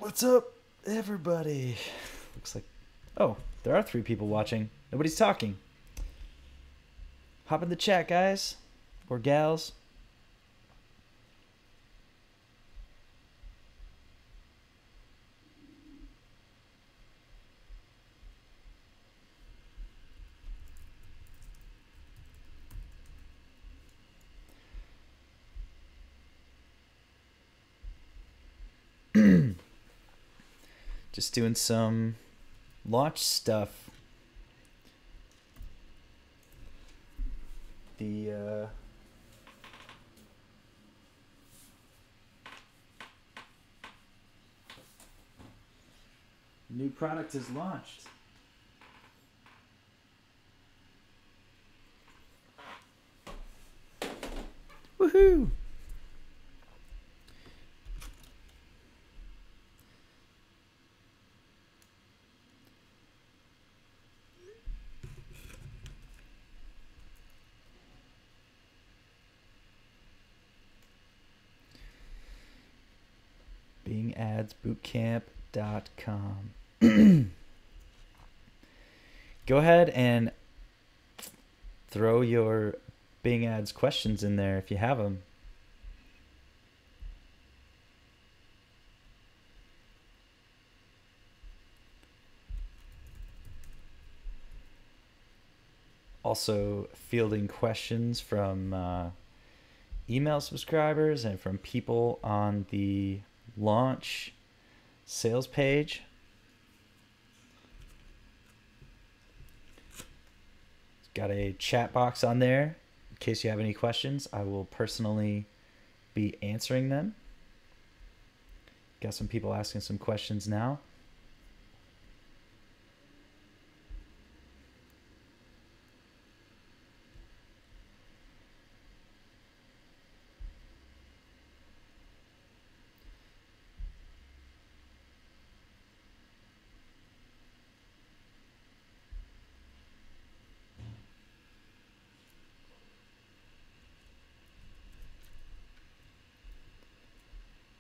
What's up, everybody? Looks like, oh, there are 3 people watching. Nobody's talking. Hop in the chat, guys. Or gals. Just doing some launch stuff. The new product is launched. Woohoo! Bing Ads Bootcamp.com. Go ahead and throw your Bing Ads questions in there if you have them. Also fielding questions from email subscribers and from people on the launch sales page. Got a chat box on there in case you have any questions. I will personally be answering them. Got some people asking some questions now.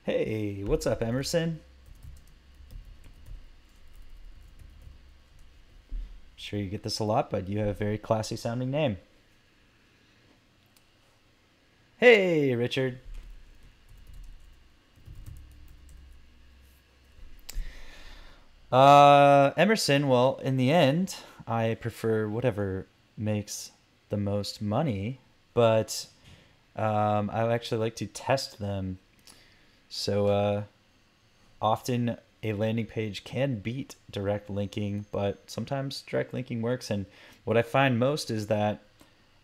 Hey, what's up, Emerson? Sure you get this a lot, but you have a very classy sounding name. Hey, Richard. Emerson, well, in the end, I prefer whatever makes the most money, but I actually like to test them. So often a landing page can beat direct linking, but sometimes direct linking works. And what I find most is that,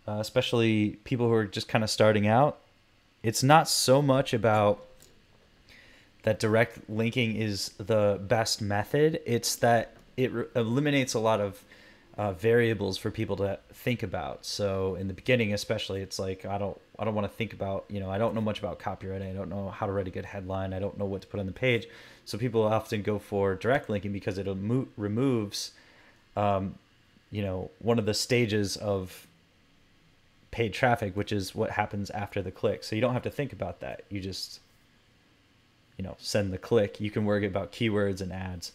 especially people who are just kind of starting out, it's not so much about that direct linking is the best method. It's that it eliminates a lot of variables for people to think about. So in the beginning, especially, it's like I don't want to think about, I don't know much about copywriting. I don't know how to write a good headline. I don't know what to put on the page. So people often go for direct linking because it removes, one of the stages of paid traffic, which is what happens after the click. So you don't have to think about that. You just, send the click. You can worry about keywords and ads.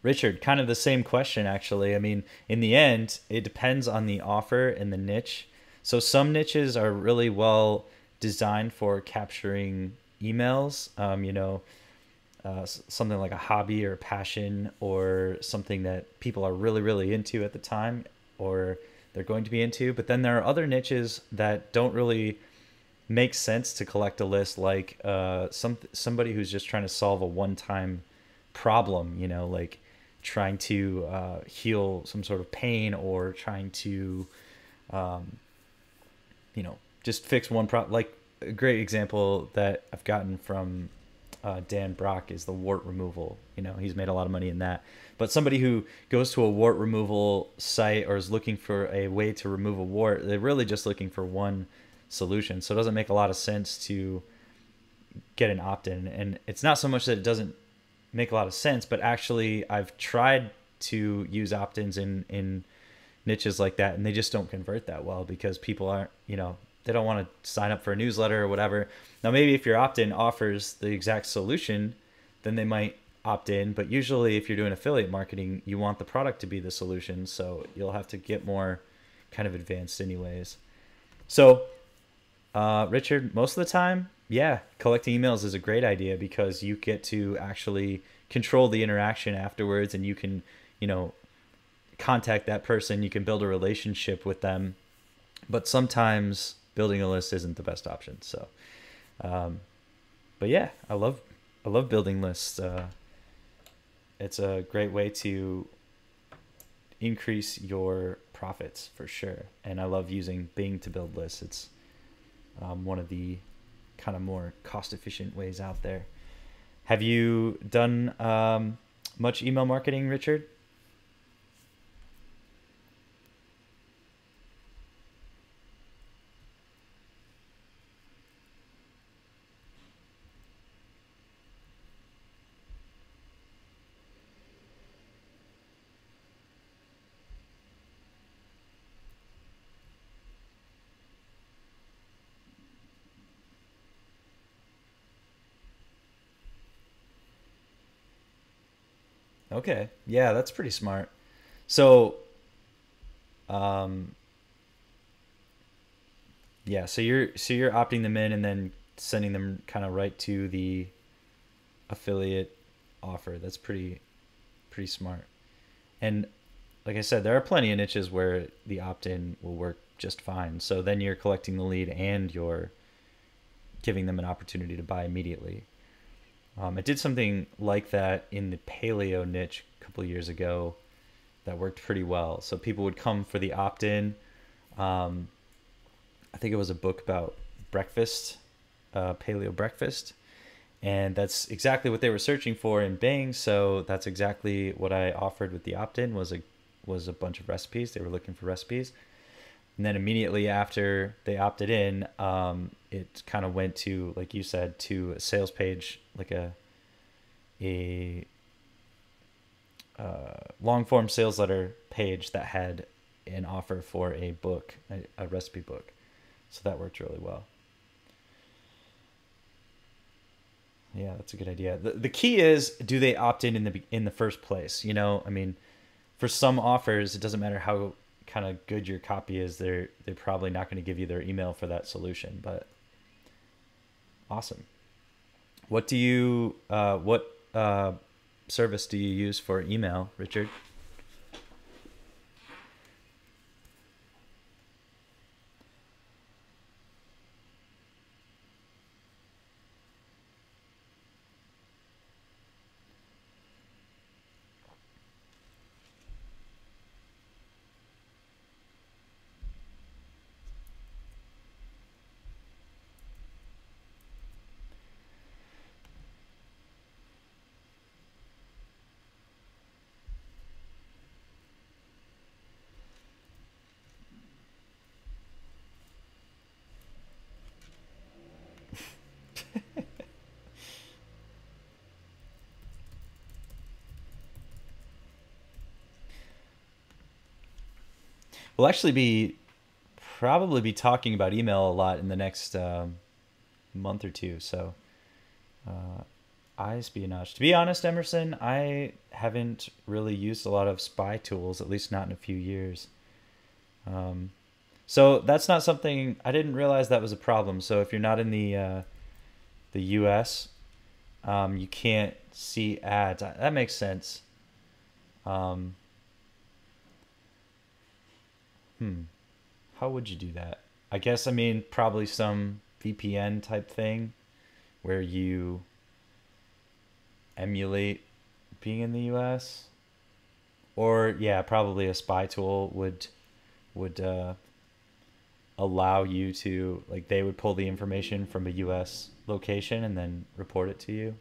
Richard, kind of the same question, actually. I mean, in the end, it depends on the offer and the niche. So some niches are really well designed for capturing emails, something like a hobby or a passion or something that people are really, really into at the time or they're going to be into. But then there are other niches that don't really make sense to collect a list, like somebody who's just trying to solve a one-time problem, like trying to heal some sort of pain or trying to, just fix one problem. Like a great example that I've gotten from Dan Brock is the wart removal. He's made a lot of money in that. But somebody who goes to a wart removal site or is looking for a way to remove a wart, they're really just looking for one solution. So it doesn't make a lot of sense to get an opt-in. And it's not so much that it doesn't make a lot of sense, but actually I've tried to use opt-ins in niches like that, and they just don't convert that well because people aren't, they don't want to sign up for a newsletter or whatever. Now maybe if your opt-in offers the exact solution, then they might opt in. But usually if you're doing affiliate marketing, you want the product to be the solution, so you'll have to get more kind of advanced anyways. So Richard, most of the time, yeah, collecting emails is a great idea because you get to actually control the interaction afterwards, and you can, you know, contact that person, you can build a relationship with them. But sometimes building a list isn't the best option. So, but yeah, I love building lists. It's a great way to increase your profits for sure. And I love using Bing to build lists. It's one of the kind of more cost efficient ways out there. Have you done much email marketing, Richard? Okay. Yeah, that's pretty smart. So, um, yeah, so you're opting them in and then sending them kind of right to the affiliate offer. That's pretty smart. And like I said, there are plenty of niches where the opt-in will work just fine. So then you're collecting the lead and you're giving them an opportunity to buy immediately. I did something like that in the paleo niche a couple of years ago that worked pretty well. So people would come for the opt-in. Um, I think it was a book about breakfast, paleo breakfast, and that's exactly what they were searching for in Bing. So that's exactly what I offered with the opt-in was a bunch of recipes. They were looking for recipes, and then immediately after they opted in, it kind of went to, like you said, to a sales page, like a long form sales letter page that had an offer for a book, a recipe book. So that worked really well. Yeah, that's a good idea. The key is, do they opt in the first place? You know, I mean, for some offers, it doesn't matter how kind of good your copy is. They're probably not going to give you their email for that solution. But awesome. What service do you use for email, Richard? We'll actually be probably be talking about email a lot in the next month or two. So, uh, espionage. To be honest, Emerson, I haven't really used a lot of spy tools, at least not in a few years. Um, so that's not something I didn't realize that was a problem. So if you're not in the U.S., you can't see ads. That makes sense. Um, hmm. How would you do that? I guess, I mean, probably some VPN type thing where you emulate being in the US. Or yeah, probably a spy tool would allow you to, like, they would pull the information from a US location and then report it to you.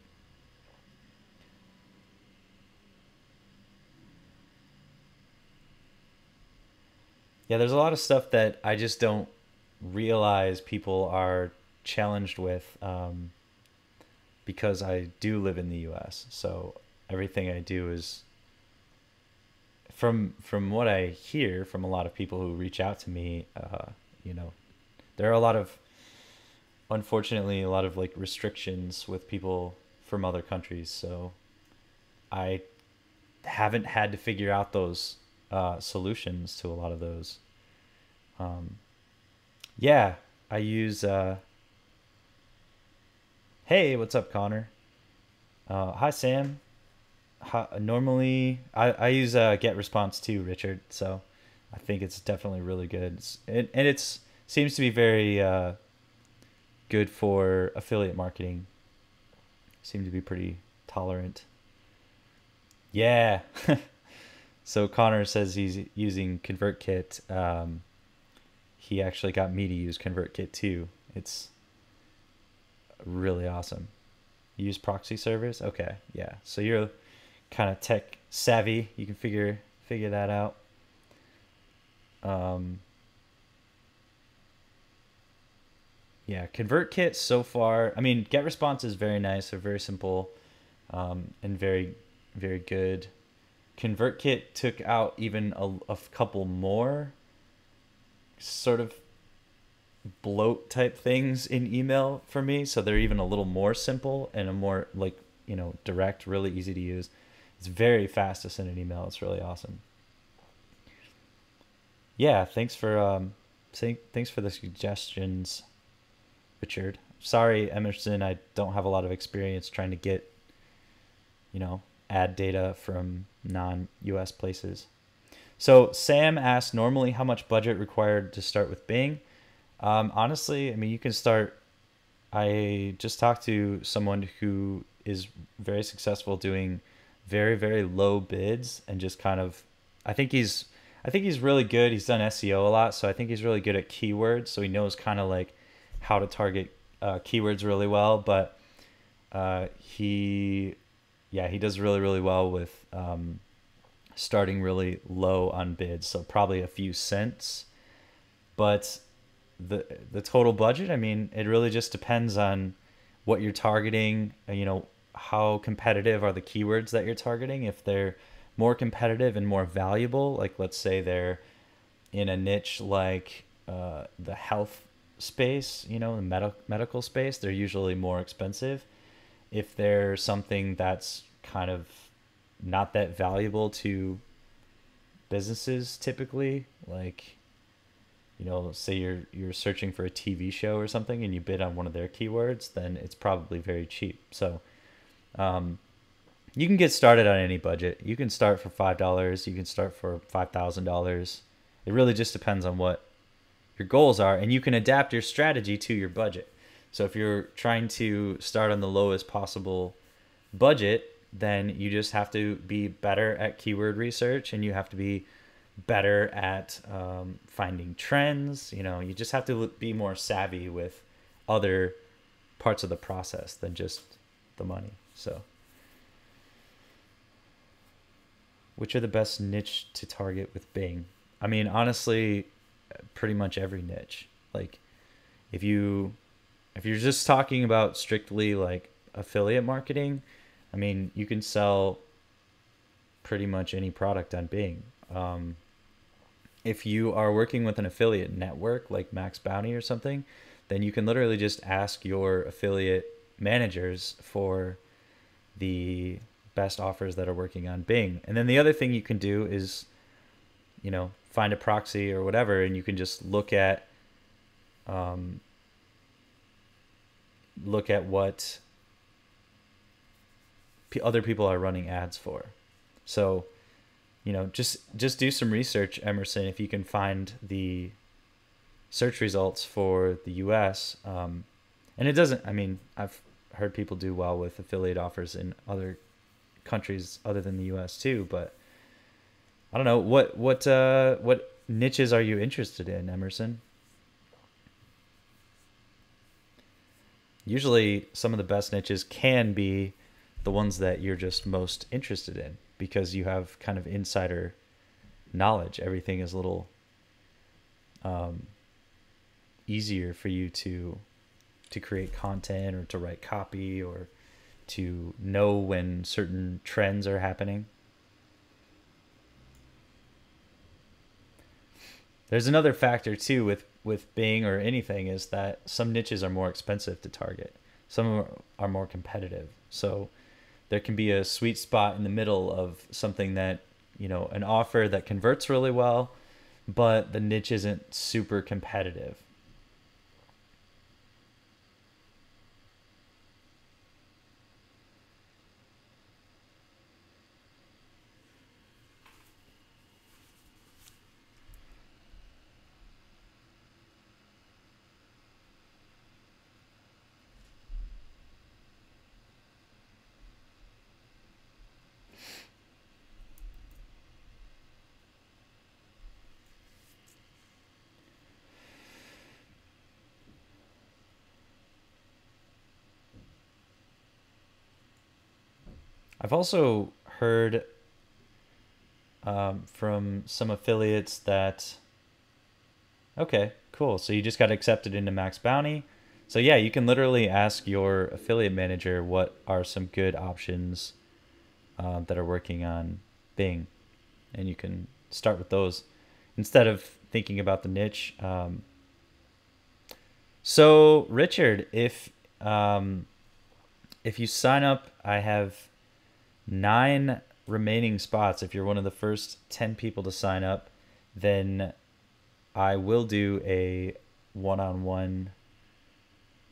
Yeah, there's a lot of stuff that I just don't realize people are challenged with, because I do live in the US. So everything I do is, from what I hear from a lot of people who reach out to me, you know, There are a lot of, unfortunately, a lot of like restrictions with people from other countries. So I haven't had to figure out those solutions to a lot of those. Um, yeah, I use. Hey, what's up, Connor? Hi, Sam. Normally, I use Get Response too, Richard. So I think it's definitely really good. And it's seems to be very good for affiliate marketing. Seem to be pretty tolerant. Yeah. So Connor says he's using ConvertKit. He actually got me to use ConvertKit too. It's really awesome. Use proxy servers? Okay, yeah. So you're kind of tech savvy. You can figure that out. Um, yeah, ConvertKit so far. I mean, GetResponse is very nice. They're very simple, and very good. ConvertKit took out even a couple more sort of bloat type things in email for me, so they're even a little more simple and a more like direct, really easy to use. It's very fast to send an email. It's really awesome. Yeah, thanks for the suggestions, Richard. Sorry, Emerson, I don't have a lot of experience trying to get ad data from non-US places. So Sam asked, normally how much budget required to start with Bing? Honestly, I mean, you can start. I just talked to someone who is very successful doing very low bids and just kind of. I think he's. I think he's really good. He's done SEO a lot, so I think he's really good at keywords. So he knows kind of like how to target keywords really well. But he does really well with starting really low on bids. So probably a few cents, but the total budget, I mean, it really just depends on what you're targeting, how competitive are the keywords that you're targeting. If they're more competitive and more valuable, like let's say they're in a niche like the health space, the medical space, they're usually more expensive. If they're something that's kind of not that valuable to businesses typically, like say you're searching for a TV show or something and you bid on one of their keywords, then it's probably very cheap. So you can get started on any budget. You can start for $5. You can start for $5,000. It really just depends on what your goals are, and you can adapt your strategy to your budget. So if you're trying to start on the lowest possible budget, then you just have to be better at keyword research, and you have to be better at finding trends. You just have to be more savvy with other parts of the process than just the money. So which are the best niche to target with Bing? I mean, honestly, pretty much every niche. Like if you're just talking about strictly like affiliate marketing, I mean, you can sell pretty much any product on Bing. If you are working with an affiliate network like Max Bounty or something, then you can literally just ask your affiliate managers for the best offers that are working on Bing. And then the other thing you can do is, find a proxy or whatever, and you can just look at what other people are running ads for. So just do some research, Emerson, if you can find the search results for the US. And it doesn't, I mean, I've heard people do well with affiliate offers in other countries other than the US too, but I don't know, what niches are you interested in, Emerson? Usually some of the best niches can be the ones that you're just most interested in, because you have kind of insider knowledge. Everything is a little easier for you to create content or to write copy or to know when certain trends are happening. There's another factor too with Bing or anything is that some niches are more expensive to target. Some are more competitive. So there can be a sweet spot in the middle of something that, an offer that converts really well, but the niche isn't super competitive. I've also heard from some affiliates that, okay, cool. So you just got accepted into Max Bounty. So yeah, you can literally ask your affiliate manager what are some good options that are working on Bing, and you can start with those instead of thinking about the niche. So Richard, if you sign up, I have 9 remaining spots. If you're one of the first 10 people to sign up, then I will do a one-on-one,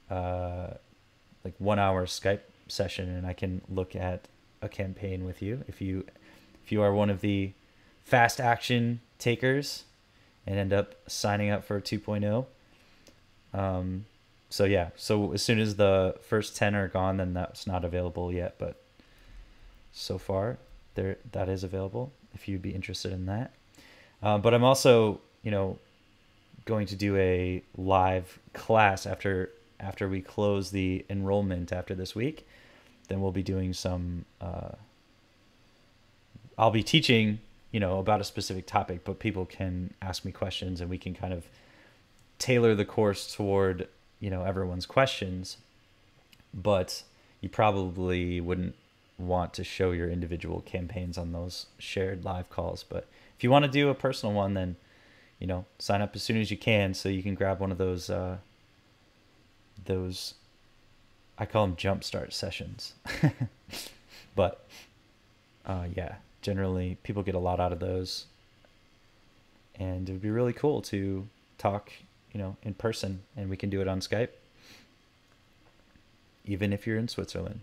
like 1 hour Skype session, and I can look at a campaign with you if you are one of the fast action takers and end up signing up for 2.0. So yeah, so as soon as the first 10 are gone, then that's not available yet, but so far there that is available if you'd be interested in that. But I'm also, going to do a live class after we close the enrollment after this week. Then we'll be doing some. I'll be teaching, about a specific topic, but people can ask me questions, and we can kind of tailor the course toward, everyone's questions. But you probably wouldn't want to show your individual campaigns on those shared live calls. But if you want to do a personal one, then sign up as soon as you can, so you can grab one of those I call them jumpstart sessions. But yeah, generally people get a lot out of those, and it would be really cool to talk, in person, and we can do it on Skype, even if you're in Switzerland.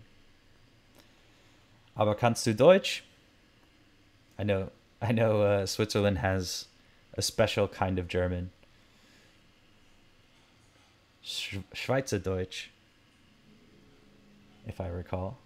Aber kannst du Deutsch? I know Switzerland has a special kind of German. Schweizerdeutsch, if I recall.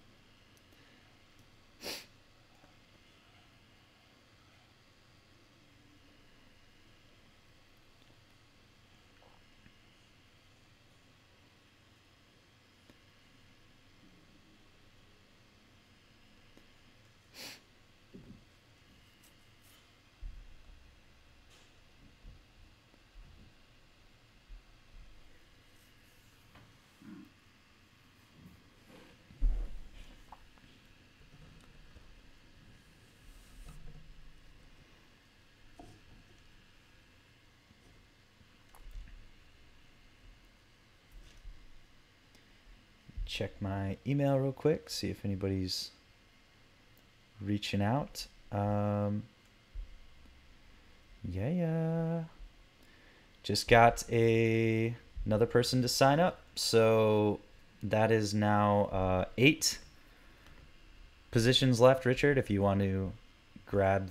Check my email real quick, see if anybody's reaching out. Yeah. Just got another person to sign up. So that is now 8 positions left, Richard, if you want to grab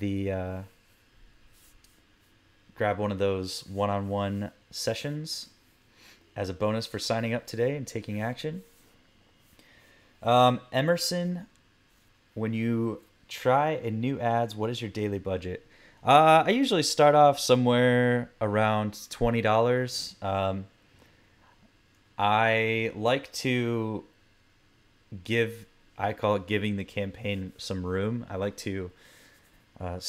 grab one of those one-on-one sessions as a bonus for signing up today and taking action. Emerson, when you try a new ads, what is your daily budget? I usually start off somewhere around $20. I like to I call it giving the campaign some room. I like to I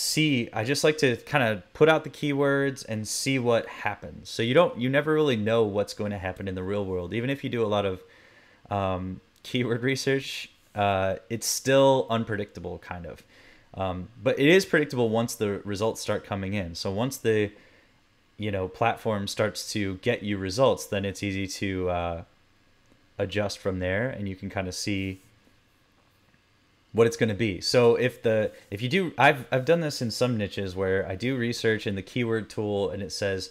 just like to kind of put out the keywords and see what happens. So you never really know what's going to happen in the real world. Even if you do a lot of keyword research, it's still unpredictable, kind of. But it is predictable once the results start coming in. So once the platform starts to get you results, then it's easy to adjust from there, and you can kind of see what it's going to be. So if you do, I've done this in some niches where I do research in the keyword tool and it says,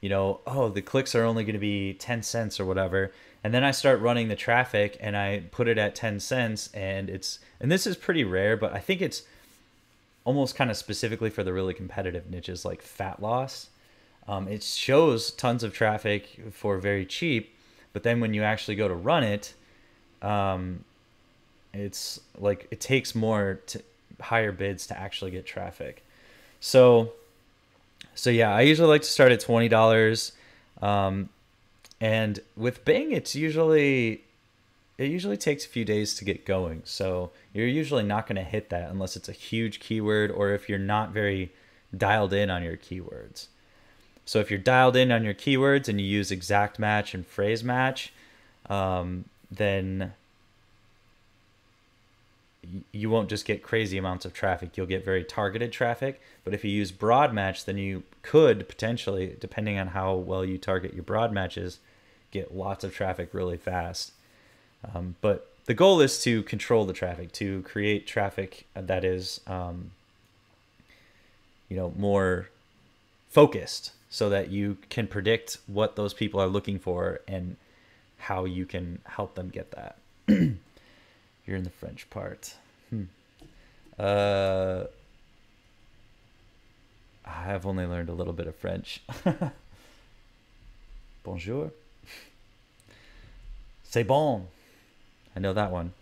oh, the clicks are only going to be 10 cents or whatever. And then I start running the traffic and I put it at 10 cents, and this is pretty rare, but I think it's almost kind of specifically for the really competitive niches like fat loss. It shows tons of traffic for very cheap, but then when you actually go to run it, it's like it takes higher bids to actually get traffic. So yeah, I usually like to start at $20. And with Bing, it usually takes a few days to get going. So you're usually not going to hit that unless it's a huge keyword, or if you're not very dialed in on your keywords. So if you're dialed in on your keywords and you use exact match and phrase match, then you won't just get crazy amounts of traffic. You'll get very targeted traffic. But if you use broad match, then you could potentially, depending on how well you target your broad matches, get lots of traffic really fast. But the goal is to control the traffic, to create traffic that is, more focused, so that you can predict what those people are looking for and how you can help them get that. You're in the French part. I have only learned a little bit of French. Bonjour. C'est bon. I know that one.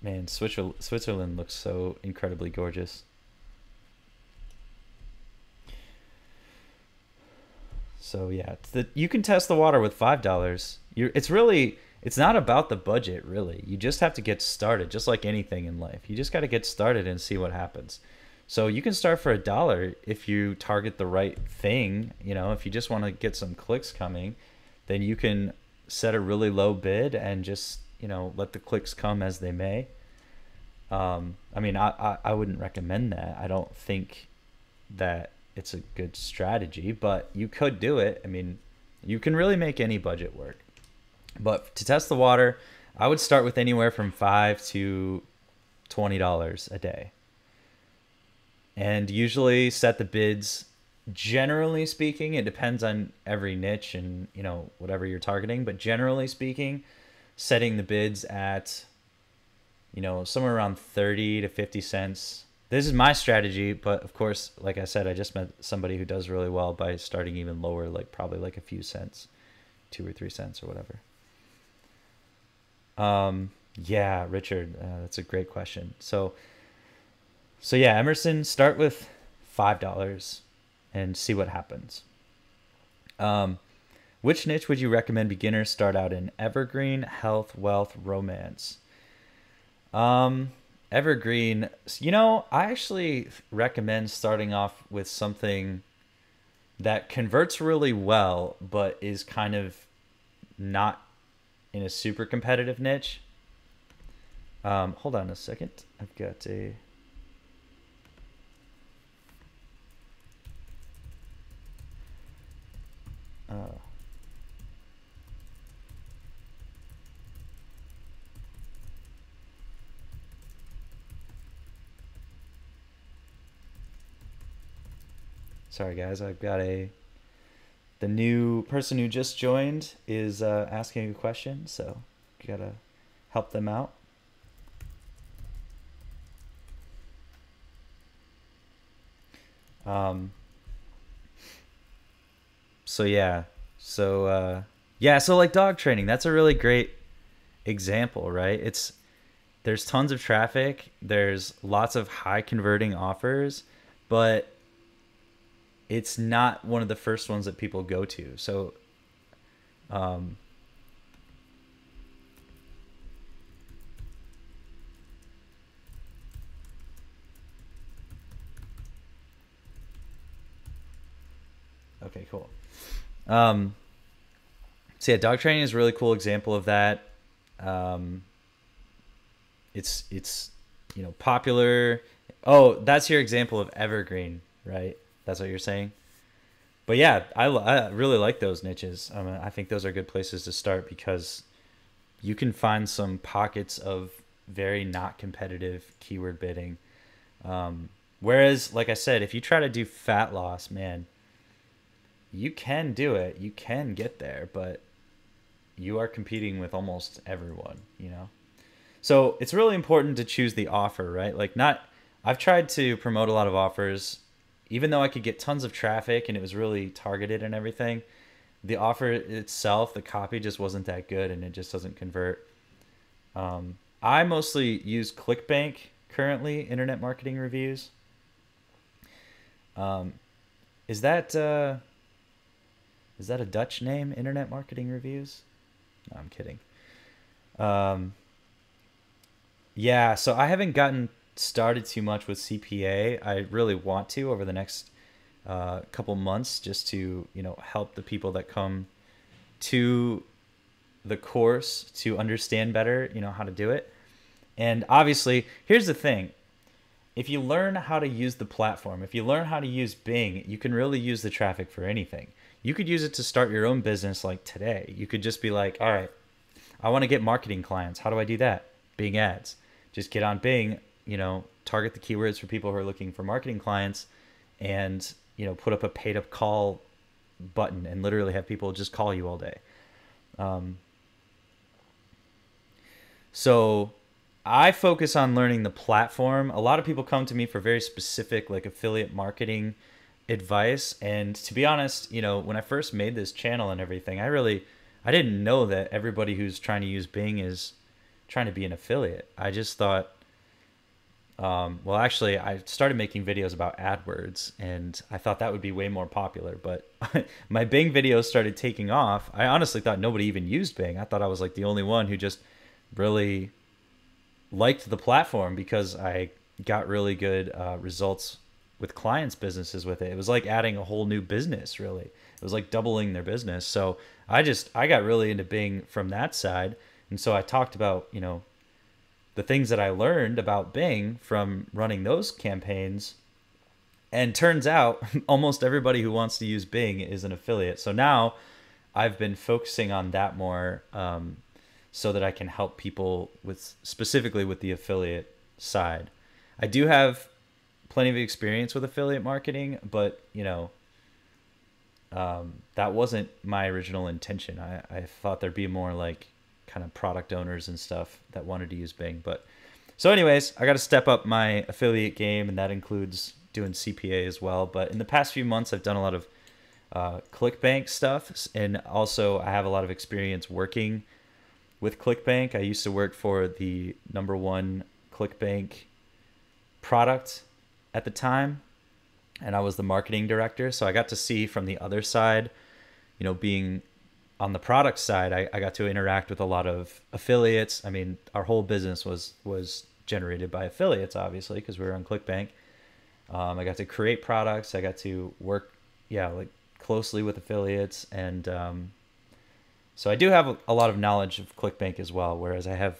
Man, Switzerland looks so incredibly gorgeous. So yeah, you can test the water with $5. It's not about the budget, really. You just have to get started, just like anything in life. You just got to get started and see what happens. So you can start for $1 if you target the right thing. If you just want to get some clicks coming, then you can set a really low bid and just, let the clicks come as they may. I wouldn't recommend that. I don't think that it's a good strategy, but you could do it. You can really make any budget work. But to test the water, I would start with anywhere from $5 to $20 a day. And usually set the bids, generally speaking, it depends on every niche and, whatever you're targeting. But generally speaking, setting the bids at, somewhere around 30 to 50 cents. This is my strategy, but of course, like I said, I just met somebody who does really well by starting even lower, like probably like a few cents, 2 or 3 cents or whatever. Yeah, Richard, that's a great question. So yeah, Emerson, start with $5 and see what happens. Which niche would you recommend beginners start out in? Evergreen, health, wealth, romance. Evergreen, I actually recommend starting off with something that converts really well, but is kind of not in a super competitive niche. Hold on a second. I've got a... Sorry guys, I've got the new person who just joined is asking a question, so gotta help them out. So like dog training, that's a really great example, right? There's tons of traffic, there's lots of high converting offers, but it's not one of the first ones that people go to. So, okay, cool. So yeah, dog training is a really cool example of that. It's popular. Oh, that's your example of evergreen. right? That's what you're saying. But yeah, I really like those niches. I think those are good places to start because you can find some pockets of very not competitive keyword bidding. Whereas, like I said, if you try to do fat loss, man, you can do it. You can get there, but you are competing with almost everyone, you know? So it's really important to choose the offer, right? Like, not, I've tried to promote a lot of offers, even though I could get tons of traffic and it was really targeted and everything. The offer itself, the copy just wasn't that good and it just doesn't convert. I mostly use ClickBank currently, internet marketing reviews. Um, is that a Dutch name, internet marketing reviews? No, I'm kidding. Um, yeah, so I haven't gotten started too much with CPA. I really want to over the next couple months just to, help the people that come to the course to understand better, how to do it. And obviously, here's the thing. If you learn how to use the platform, if you learn how to use Bing, you can really use the traffic for anything. You could use it to start your own business like today. You could just be like, all right, I want to get marketing clients. How do I do that? Bing Ads. Just get on Bing, target the keywords for people who are looking for marketing clients and, put up a paid up call button and literally have people just call you all day. So I focus on learning the platform. A lot of people come to me for very specific like affiliate marketing advice. And to be honest, when I first made this channel and everything, I didn't know that everybody who's trying to use Bing is trying to be an affiliate. I just thought, well, actually, I started making videos about AdWords, and I thought that would be way more popular. But my Bing videos started taking off. I honestly thought nobody even used Bing. I thought I was like the only one who just really liked the platform because I got really good results with clients' businesses with it. It was like adding a whole new business, really. It was like doubling their business. So I got really into Bing from that side. And so I talked about, the things that I learned about Bing from running those campaigns. And turns out almost everybody who wants to use Bing is an affiliate. So now I've been focusing on that more so that I can help people specifically with the affiliate side. I do have plenty of experience with affiliate marketing, but that wasn't my original intention. I thought there'd be more like kind of product owners and stuff that wanted to use Bing. But so anyways, I got to step up my affiliate game, and that includes doing CPA as well. But in the past few months, I've done a lot of ClickBank stuff, and also I have a lot of experience working with ClickBank. I used to work for the #1 ClickBank product at the time, and I was the marketing director. So I got to see from the other side, being on the product side, I got to interact with a lot of affiliates. I mean, our whole business was generated by affiliates, obviously, because we were on ClickBank. I got to create products. I got to work, like closely with affiliates. And so I do have a lot of knowledge of ClickBank as well, whereas I have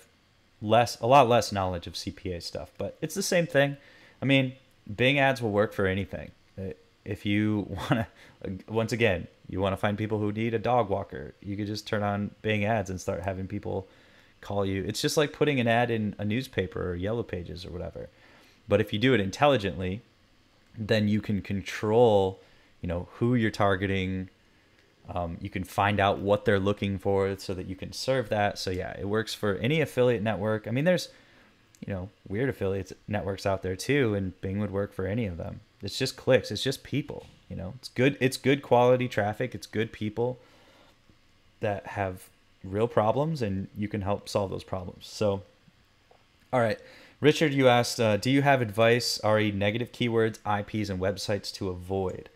a lot less knowledge of CPA stuff. But it's the same thing. I mean, Bing Ads will work for anything. If you want to, once again, you want to find people who need a dog walker, you could just turn on Bing Ads and start having people call you. It's just like putting an ad in a newspaper or Yellow Pages or whatever. But if you do it intelligently, then you can control, who you're targeting. You can find out what they're looking for so that you can serve that. So yeah, it works for any affiliate network. I mean, there's, weird affiliates networks out there too, and Bing would work for any of them. It's just clicks. It's just people. It's good. It's good quality traffic. It's good people that have real problems, and you can help solve those problems. So, all right, Richard, you asked, do you have advice, negative keywords, IPs, and websites to avoid?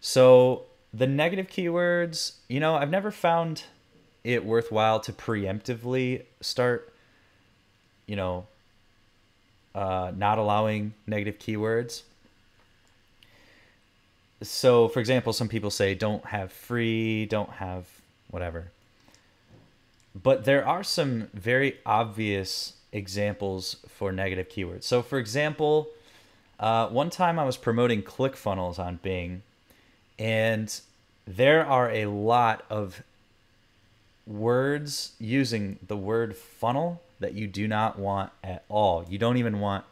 So the negative keywords, I've never found it worthwhile to preemptively start, not allowing negative keywords. So, for example, some people say don't have free, don't have whatever. But there are some very obvious examples for negative keywords. So, for example, One time I was promoting ClickFunnels on Bing, and there are a lot of words using the word funnel that you do not want at all. You don't want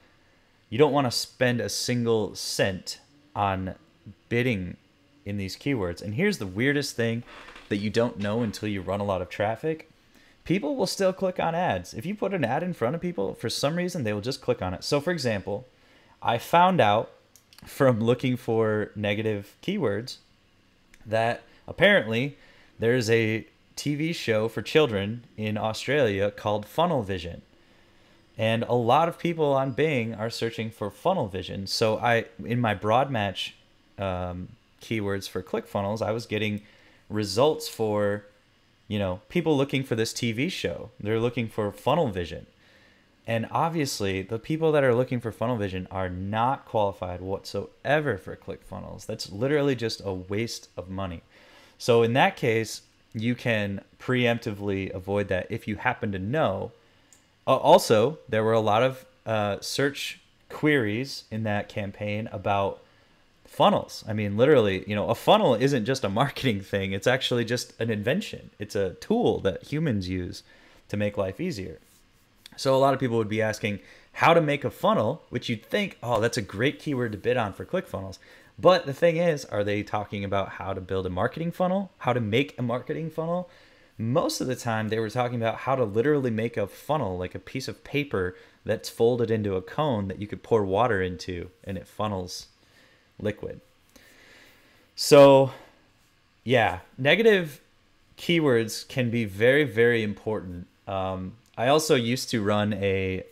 to spend a single cent on bidding in these keywords. And here's the weirdest thing that you don't know until you run a lot of traffic. People will still click on ads. If you put an ad in front of people, for some reason, they will just click on it. So for example, I found out from looking for negative keywords that apparently there's a TV show for children in Australia called Funnel Vision. And a lot of people on Bing are searching for funnel vision. So in my broad match keywords for ClickFunnels, I was getting results for, people looking for this TV show. They're looking for funnel vision. And obviously, the people that are looking for funnel vision are not qualified whatsoever for ClickFunnels. That's literally just a waste of money. So in that case, you can preemptively avoid that if you happen to know. Also, there were a lot of search queries in that campaign about funnels. I mean, literally, a funnel isn't just a marketing thing. It's actually just an invention. It's a tool that humans use to make life easier. So a lot of people would be asking how to make a funnel, which you'd think, oh, that's a great keyword to bid on for ClickFunnels. But the thing is, are they talking about how to build a marketing funnel, how to make a marketing funnel? Most of the time they were talking about how to literally make a funnel, like a piece of paper that's folded into a cone that you could pour water into and it funnels liquid. So yeah, negative keywords can be very, very important. I also used to run a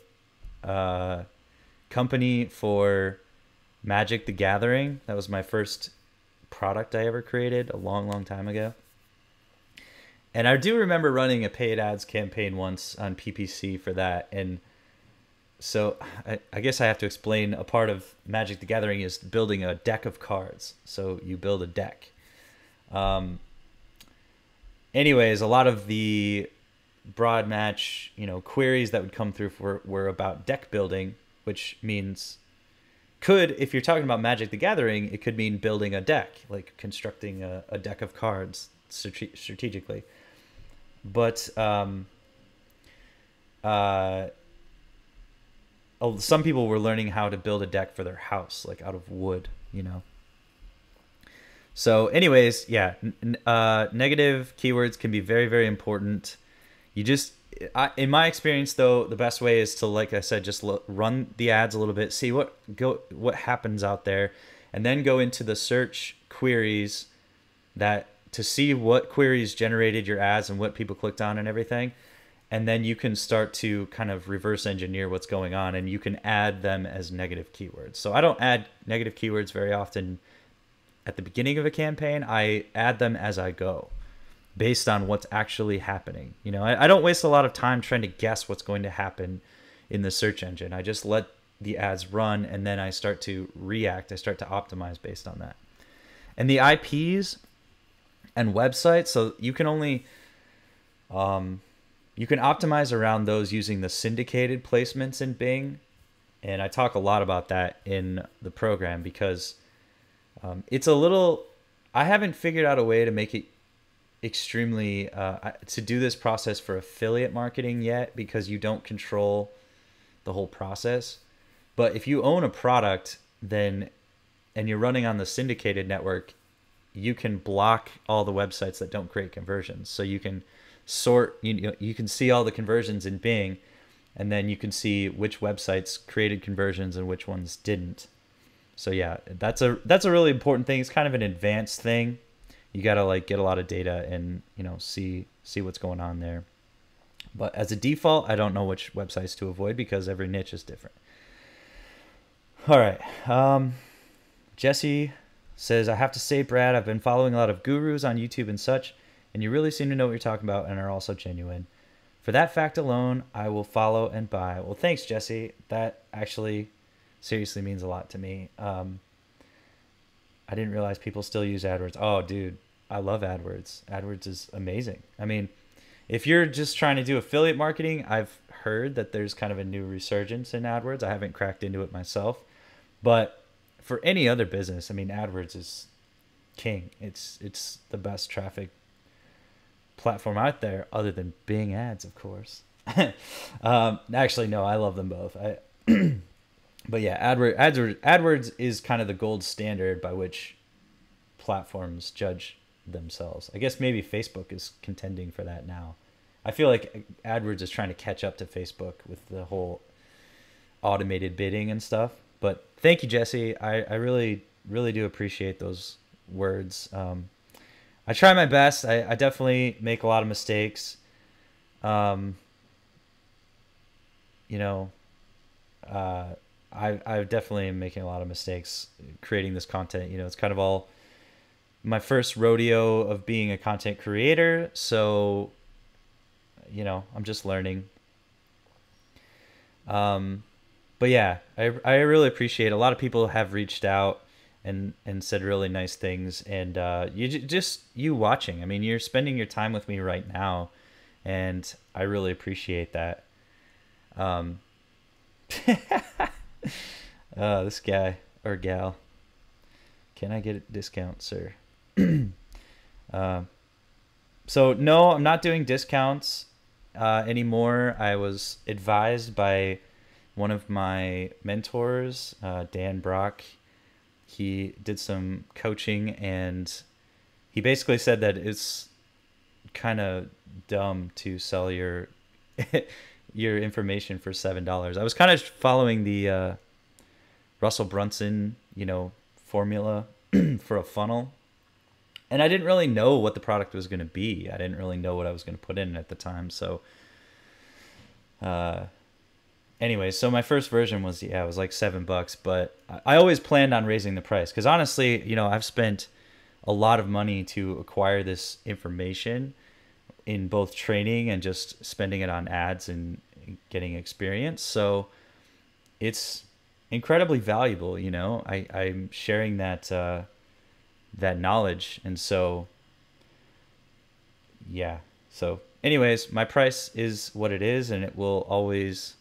company for Magic the Gathering. That was my first product I ever created a long, long time ago. And I do remember running a paid ads campaign once on PPC for that. And so I guess I have to explain, a part of Magic the Gathering is building a deck of cards. So you build a deck. Anyways, a lot of the broad match, queries that would come through were about deck building, which means if you're talking about Magic the Gathering, it could mean building a deck, like constructing a deck of cards strategically. But some people were learning how to build a deck for their house, like out of wood, So anyways, yeah, negative keywords can be very, very important. In my experience, though, the best way is to, like I said, just run the ads a little bit, see what happens out there, and then go into the search queries to see what queries generated your ads and what people clicked on and everything. And then you can start to kind of reverse engineer what's going on, and you can add them as negative keywords. So I don't add negative keywords very often at the beginning of a campaign. I add them as I go, based on what's actually happening. I don't waste a lot of time trying to guess what's going to happen in the search engine. I just let the ads run, and then I start to react. I start to optimize based on that. And the IPs and websites, so you can only you can optimize around those using the syndicated placements in Bing. And I talk a lot about that in the program because it's a little, I haven't figured out a way to make it extremely to do this process for affiliate marketing yet, because you don't control the whole process. But if you own a product and you're running on the syndicated network, you can block all the websites that don't create conversions. So you can sort, you can see all the conversions in Bing, and then you can see which websites created conversions and which ones didn't. So yeah, that's a really important thing. It's kind of an advanced thing. You got to get a lot of data and, see what's going on there. But as a default, I don't know which websites to avoid because every niche is different. All right. Jesse says, I have to say, Brad, I've been following a lot of gurus on YouTube and such, and you really seem to know what you're talking about and are also genuine. For that fact alone, I will follow and buy. Well, thanks, Jesse. That actually seriously means a lot to me. I didn't realize people still use AdWords. Oh, dude, I love AdWords. AdWords is amazing. I mean, if you're just trying to do affiliate marketing, I've heard that there's kind of a new resurgence in AdWords. I haven't cracked into it myself, But for any other business, I mean, AdWords is king. It's the best traffic platform out there, other than Bing Ads, of course. Actually, no, I love them both. But yeah, AdWords is kind of the gold standard by which platforms judge themselves. I guess maybe Facebook is contending for that now. I feel like AdWords is trying to catch up to Facebook with the whole automated bidding and stuff. But thank you, Jesse. I really, really do appreciate those words. I try my best. I definitely make a lot of mistakes. Um, you know, I definitely am making a lot of mistakes creating this content. It's kind of all my first rodeo of being a content creator. So, I'm just learning. But yeah, I really appreciate it. A lot of people have reached out and said really nice things. And you watching. I mean, you're spending your time with me right now, and I really appreciate that. This guy or gal, can I get a discount, sir? So no, I'm not doing discounts anymore. I was advised by one of my mentors, Dan Brock. He did some coaching, and he basically said that it's kind of dumb to sell your your information for $7. I was kind of following the Russell Brunson, formula for a funnel. And I didn't really know what the product was going to be. I didn't really know what I was going to put in at the time. So anyway, so my first version was, it was like $7, but I always planned on raising the price. Because honestly, I've spent a lot of money to acquire this information in both training and just spending it on ads and getting experience. So it's incredibly valuable. I'm sharing that knowledge. And so, yeah. So anyways, my price is what it is, and it will always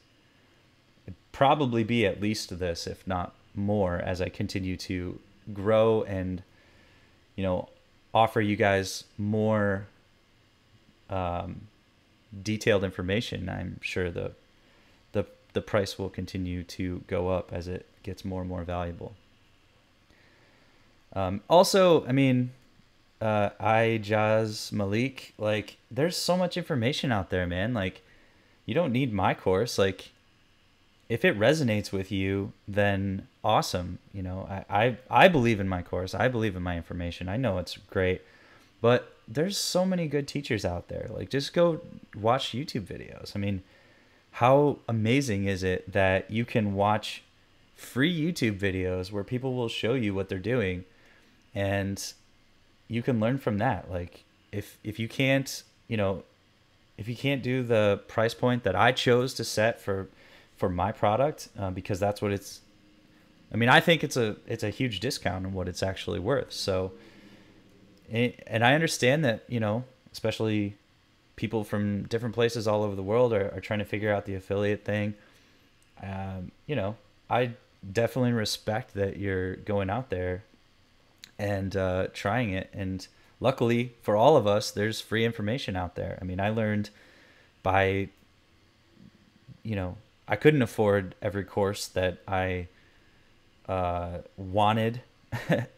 probably be at least this, if not more, as I continue to grow and, offer you guys more detailed information. I'm sure the price will continue to go up as it gets more and more valuable. Also, I mean, Jaz Malik, like, there's so much information out there, man. Like, you don't need my course. Like, if it resonates with you, then awesome. I believe in my course. I believe in my information. I know it's great, but there's so many good teachers out there. Like, just go watch YouTube videos. I mean, how amazing is it that you can watch free YouTube videos where people will show you what they're doing, and you can learn from that. Like, if you can't, if you can't do the price point that I chose to set for my product, because that's what it's, I mean, I think it's a huge discount on what it's actually worth. So, and I understand that, especially people from different places all over the world are trying to figure out the affiliate thing. I definitely respect that you're going out there and trying it. And luckily for all of us, there's free information out there. I mean, I learned by, I couldn't afford every course that I wanted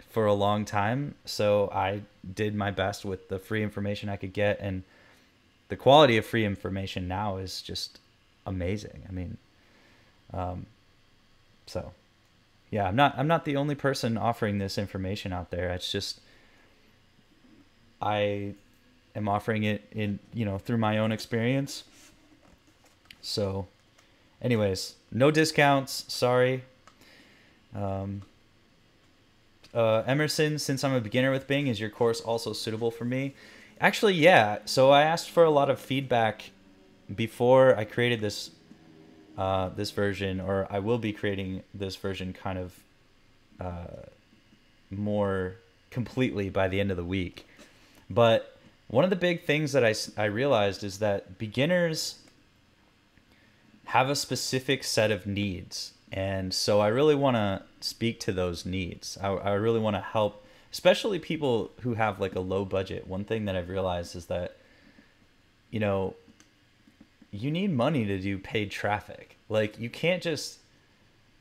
for a long time. So I did my best with the free information I could get. And the quality of free information now is just amazing. I mean, so yeah, I'm not the only person offering this information out there. It's just, I am offering it in, through my own experience. So anyways, no discounts. Sorry. Emerson, since I'm a beginner with Bing, is your course also suitable for me? Actually, yeah. So I asked for a lot of feedback before I created this this version, or I will be creating this version kind of more completely by the end of the week. But one of the big things that I realized is that beginners have a specific set of needs. And so I really want to speak to those needs. I really want to help, especially people who have like a low budget. One thing that I've realized is that, you know, you need money to do paid traffic. Like you can't just,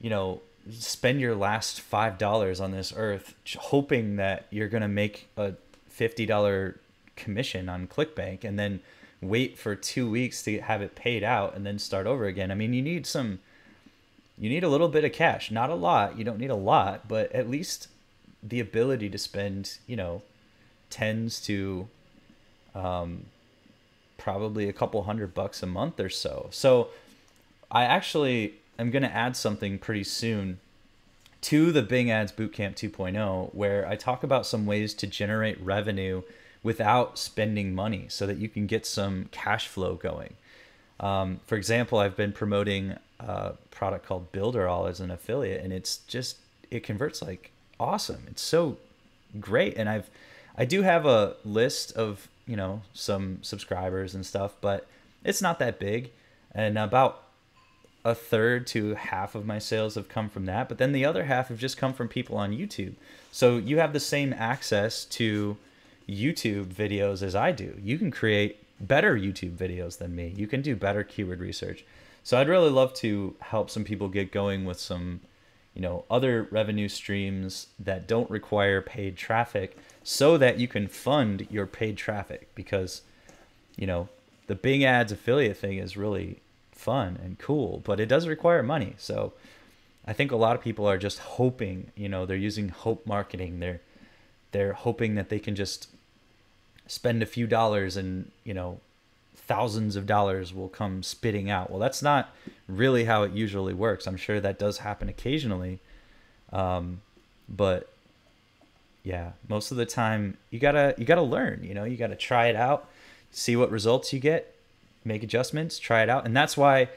you know, spend your last $5 on this earth hoping that you're going to make a $50 commission on ClickBank and then wait for 2 weeks to have it paid out and then start over again. I mean, you need a little bit of cash, not a lot. You don't need a lot, but at least the ability to spend, you know, tens to probably a couple $100 a month or so. So I actually am going to add something pretty soon to the Bing Ads Bootcamp 2.0, where I talk about some ways to generate revenue without spending money so that you can get some cash flow going. For example, I've been promoting a product called Builderall as an affiliate, and it converts like awesome. It's so great. And I do have a list of, you know, some subscribers and stuff, but it's not that big. And about a third to half of my sales have come from that. But then the other half have just come from people on YouTube. So you have the same access to YouTube videos as I do. You can create better YouTube videos than me. You can do better keyword research. So I'd really love to help some people get going with some, you know, other revenue streams that don't require paid traffic so that you can fund your paid traffic, because, you know, the Bing Ads affiliate thing is really fun and cool, but it does require money. So I think a lot of people are just hoping, you know, they're using hope marketing. They're hoping that they can just spend a few dollars and, you know, thousands of dollars will come spitting out. Well, that's not really how it usually works. I'm sure that does happen occasionally. But yeah, most of the time you gotta learn, you know, you gotta try it out, see what results you get, make adjustments, try it out. And that's why,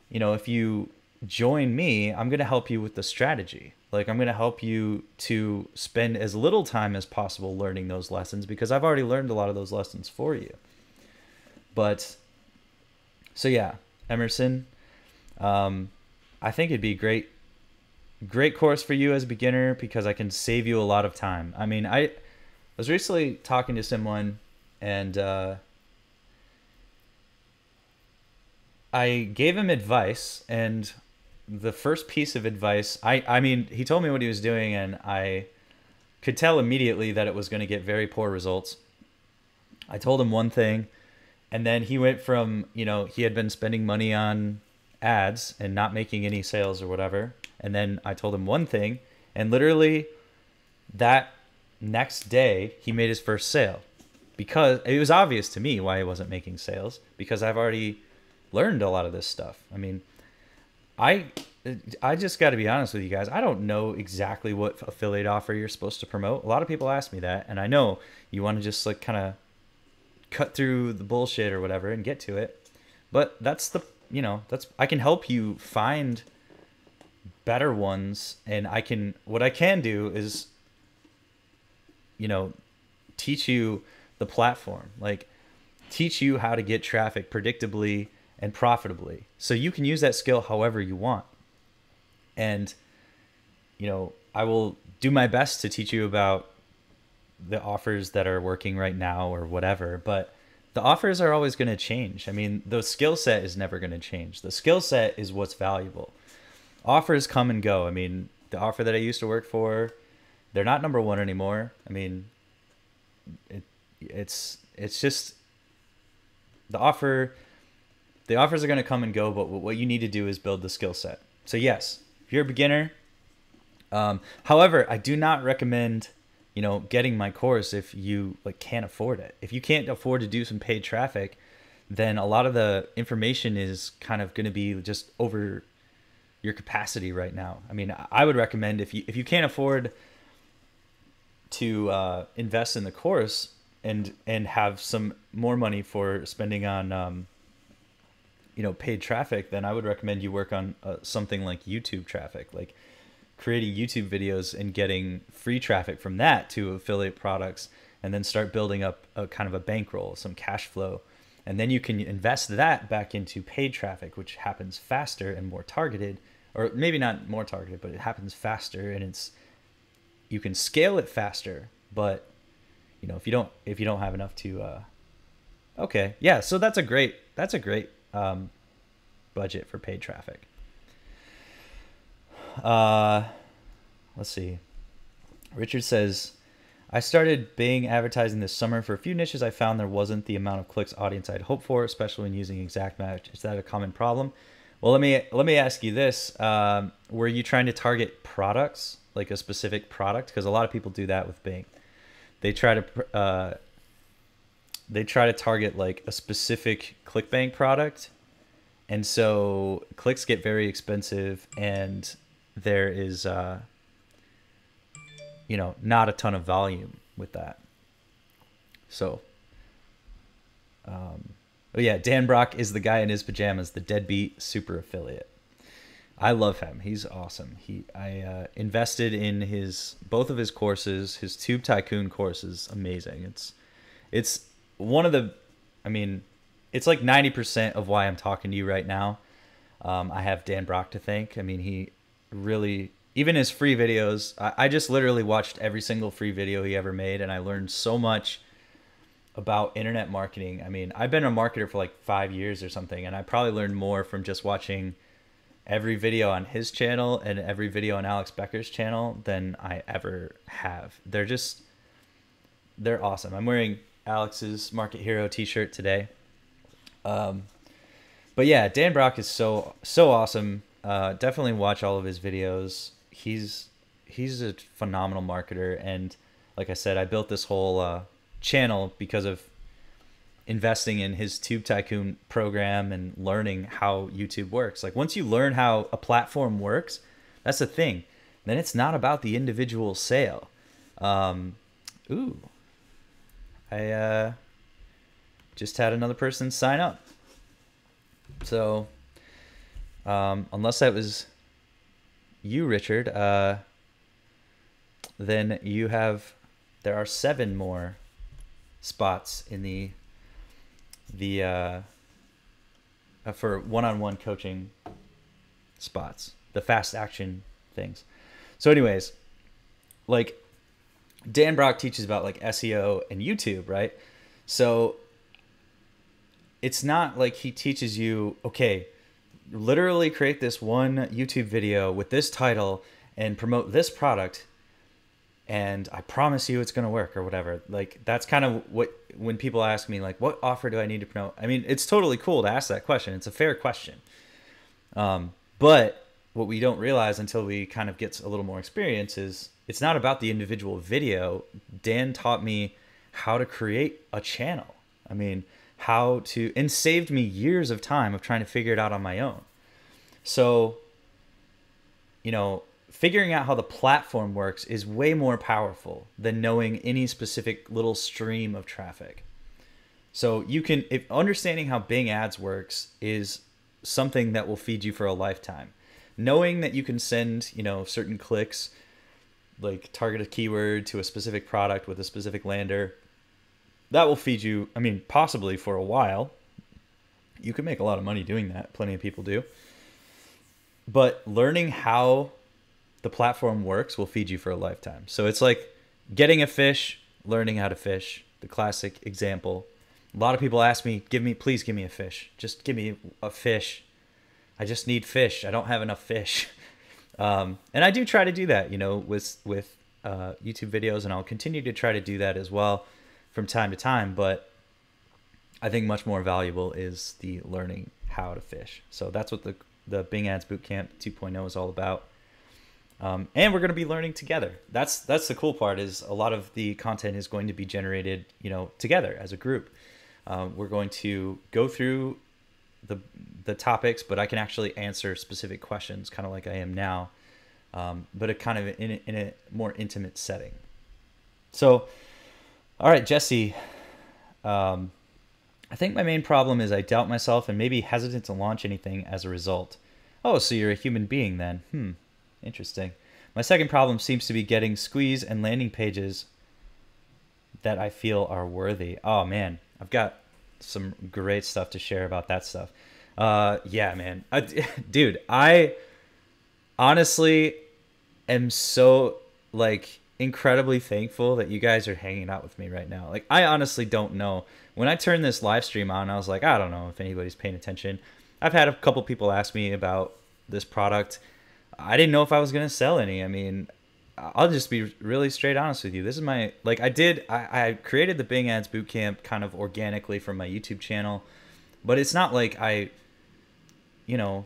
you know, if you join me, I'm going to help you with the strategy. Like, I'm going to help you to spend as little time as possible learning those lessons, because I've already learned a lot of those lessons for you. But so yeah, Emerson, I think it'd be great course for you as a beginner, because I can save you a lot of time. I mean, I was recently talking to someone, and I gave him advice, and the first piece of advice, I mean, he told me what he was doing, and I could tell immediately that it was going to get very poor results. I told him one thing, and then he went from, you know, he had been spending money on ads and not making any sales or whatever. And then I told him one thing, and literally that next day he made his first sale, because it was obvious to me why he wasn't making sales, because I've already learned a lot of this stuff. I mean, I just got to be honest with you guys. I don't know exactly what affiliate offer you're supposed to promote. A lot of people ask me that, and I know you want to just like kind of cut through the bullshit or whatever and get to it. But that's the, you know, I can help you find better ones, and what I can do is, you know, teach you the platform, like teach you how to get traffic predictably and profitably, so you can use that skill however you want. And, you know, I will do my best to teach you about the offers that are working right now or whatever, but the offers are always going to change. I mean, the skill set is never going to change. The skill set is what's valuable. Offers come and go. I mean, the offer that I used to work for, they're not number one anymore. I mean, it's just the offers are going to come and go, but what you need to do is build the skill set. So yes, if you're a beginner, however, I do not recommend, you know, getting my course if you like can't afford it. If you can't afford to do some paid traffic, then a lot of the information is kind of going to be just over your capacity right now. I mean, I would recommend, if you can't afford to invest in the course and have some more money for spending on you know, paid traffic, then I would recommend you work on something like YouTube traffic, like creating YouTube videos and getting free traffic from that to affiliate products, and then start building up a kind of a bankroll, some cash flow. And then you can invest that back into paid traffic, which happens faster and more targeted or maybe not more targeted, but it happens faster, and you can scale it faster. But you know, if you don't have enough to, okay, yeah. So that's a great budget for paid traffic. Let's see. Richard says, I started Bing advertising this summer. For a few niches, I found there wasn't the amount of clicks audience I'd hoped for, especially when using exact match. Is that a common problem? Well, let me ask you this. Were you trying to target products, like a specific product? Because a lot of people do that with Bing. They try to target like a specific ClickBank product, and so clicks get very expensive, and there is you know, not a ton of volume with that. So oh yeah, Dan Brock is the guy in his pajamas, the deadbeat super affiliate. I love him. He's awesome. I invested in both of his courses, his Tube Tycoon courses. Amazing. It's one of the, I mean, it's like 90% of why I'm talking to you right now. I have Dan Brock to thank. I mean, he really, even his free videos, I just literally watched every single free video he ever made, and I learned so much about internet marketing. I mean, I've been a marketer for like 5 years or something, and I probably learned more from just watching every video on his channel and every video on Alex Becker's channel than I ever have. They're awesome. I'm wearing Alex's Market Hero t-shirt today. But yeah, Dan Brock is so awesome. Definitely watch all of his videos. He's a phenomenal marketer, and like I said, I built this whole channel because of investing in his Tube Tycoon program and learning how YouTube works. Like, once you learn how a platform works, that's the thing. Then it's not about the individual sale. Ooh, I just had another person sign up. So unless that was you, Richard, then there are 7 more spots in the for one-on-one coaching spots, the fast action things. So anyways, like, Dan Brock teaches about like SEO and YouTube, right? So it's not like he teaches you, okay, literally create this one YouTube video with this title and promote this product, and I promise you it's going to work, or whatever. Like, that's kind of what, when people ask me, like, what offer do I need to promote? I mean, it's totally cool to ask that question. It's a fair question. But what we don't realize until we kind of get a little more experience is it's not about the individual video. Dan taught me how to create a channel. I mean, and saved me years of time of trying to figure it out on my own. So, you know, figuring out how the platform works is way more powerful than knowing any specific little stream of traffic. So understanding how Bing Ads works is something that will feed you for a lifetime. Knowing that you can send, you know, certain clicks, like target a keyword to a specific product with a specific lander, that will feed you, I mean, possibly for a while. You can make a lot of money doing that. Plenty of people do. But learning how the platform works will feed you for a lifetime. So it's like getting a fish, learning how to fish, the classic example. A lot of people ask me, please give me a fish. Just give me a fish. I just need fish. I don't have enough fish. And I do try to do that, you know, with YouTube videos, and I'll continue to try to do that as well from time to time. But I think much more valuable is the learning how to fish. So that's what the Bing Ads Bootcamp 2.0 is all about. And we're going to be learning together. That's the cool part, is a lot of the content is going to be generated, you know, together as a group. We're going to go through the topics, but I can actually answer specific questions, kind of like I am now, but kind of in a more intimate setting. So, all right, Jesse, I think my main problem is I doubt myself and maybe hesitant to launch anything as a result. Oh, so you're a human being then. Interesting. My second problem seems to be getting squeeze and landing pages that I feel are worthy. Oh man, I've got some great stuff to share about that stuff. Yeah, man. Dude, honestly am so like incredibly thankful that you guys are hanging out with me right now. Like I honestly don't know. When I turned this live stream on, I was like, I don't know if anybody's paying attention. I've had a couple people ask me about this product. I didn't know if I was gonna sell any. I mean, I'll just be really straight honest with you. This is my like I created the Bing Ads Bootcamp kind of organically from my YouTube channel, but it's not like I, you know,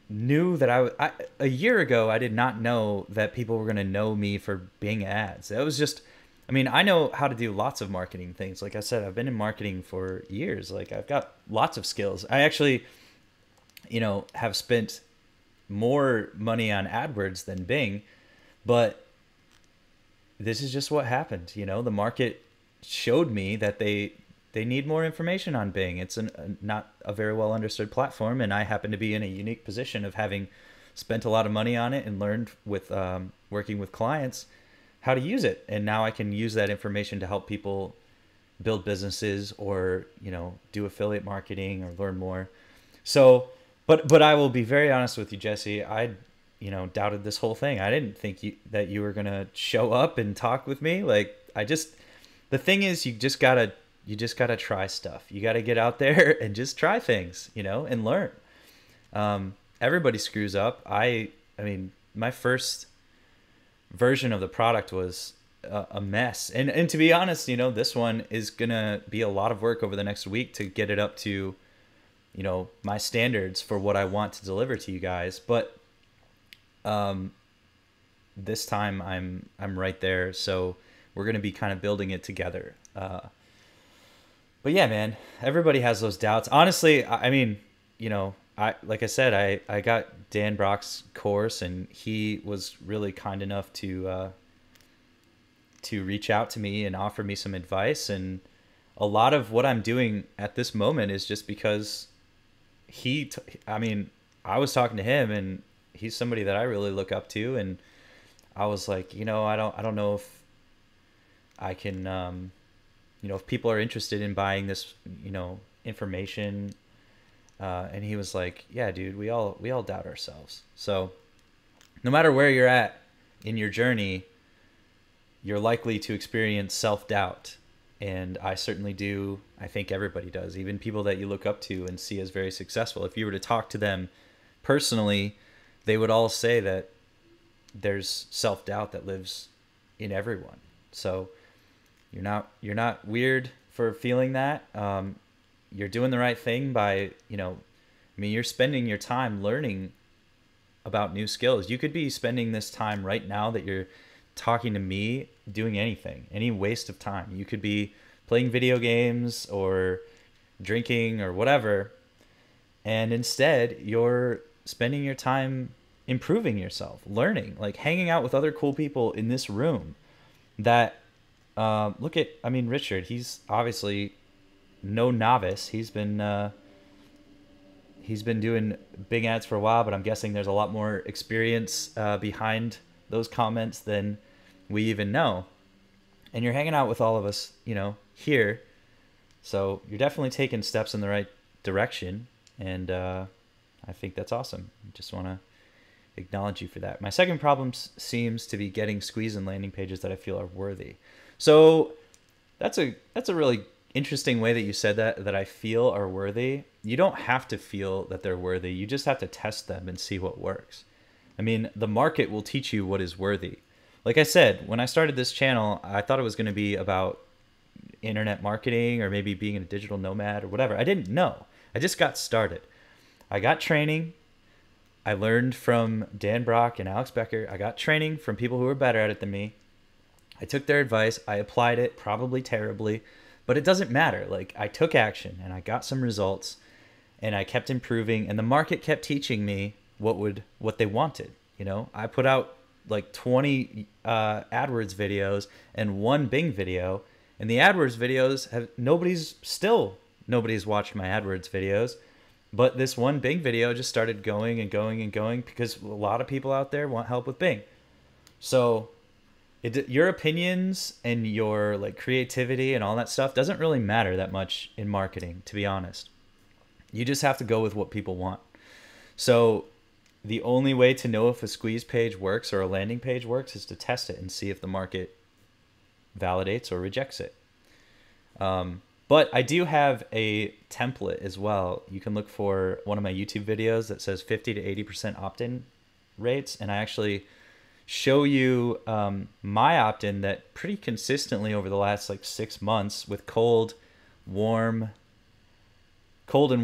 knew that a year ago I did not know that people were going to know me for Bing Ads. That was just, I mean, I know how to do lots of marketing things. Like I said, I've been in marketing for years. Like I've got lots of skills. I actually, you know, have spent more money on AdWords than Bing, but this is just what happened. You know, the market showed me that they need more information on Bing. It's not a very well understood platform, and I happen to be in a unique position of having spent a lot of money on it and learned with working with clients how to use it. And now I can use that information to help people build businesses or, you know, do affiliate marketing or learn more. So, but I will be very honest with you, Jesse. I, you know, doubted this whole thing. I didn't think that you were gonna show up and talk with me. Like the thing is, you just gotta try stuff. You gotta get out there and just try things, you know, and learn. Everybody screws up. I mean, my first version of the product was a mess. And to be honest, you know, this one is gonna be a lot of work over the next week to get it up to, you know, my standards for what I want to deliver to you guys. But this time I'm right there. So we're gonna be kind of building it together. But yeah, man, everybody has those doubts. Honestly, I mean, you know, like I said, I got Dan Brock's course, and he was really kind enough to reach out to me and offer me some advice. And a lot of what I'm doing at this moment is just because I mean, I was talking to him, and he's somebody that I really look up to, and I was like, you know, I don't know if I can, you know, if people are interested in buying this, you know, information. And he was like, yeah, dude, we all doubt ourselves. So no matter where you're at in your journey, you're likely to experience self-doubt. And I certainly do. I think everybody does, even people that you look up to and see as very successful. If you were to talk to them personally, they would all say that there's self-doubt that lives in everyone. So you're not weird for feeling that. You're doing the right thing by, you know, I mean, you're spending your time learning about new skills. You could be spending this time right now that you're talking to me doing anything, any waste of time. You could be playing video games or drinking or whatever, and instead you're spending your time improving yourself, learning, like hanging out with other cool people in this room that look at, I mean, Richard, he's obviously no novice. He's been doing Bing Ads for a while, but I'm guessing there's a lot more experience behind those comments than we even know. And you're hanging out with all of us, you know, here. So you're definitely taking steps in the right direction. And I think that's awesome. I just want to acknowledge you for that. My second problem seems to be getting squeezed in landing pages that I feel are worthy. So that's a really interesting way that you said that I feel are worthy. You don't have to feel that they're worthy. You just have to test them and see what works. I mean, the market will teach you what is worthy. Like I said, when I started this channel, I thought it was going to be about internet marketing or maybe being a digital nomad or whatever. I didn't know. I just got started. I got training. I learned from Dan Brock and Alex Becker. I got training from people who were better at it than me. I took their advice. I applied it, probably terribly, but it doesn't matter. Like, I took action and I got some results, and I kept improving, and the market kept teaching me what they wanted. You know, I put out like 20 AdWords videos and one Bing video, and the AdWords videos nobody's watched my AdWords videos, but this one Bing video just started going and going and going because a lot of people out there want help with Bing. So your opinions and your like creativity and all that stuff doesn't really matter that much in marketing, to be honest. You just have to go with what people want. So the only way to know if a squeeze page works or a landing page works is to test it and see if the market validates or rejects it. But I do have a template as well. You can look for one of my YouTube videos that says 50 to 80% opt-in rates, and I actually show you my opt-in that pretty consistently over the last like 6 months with cold and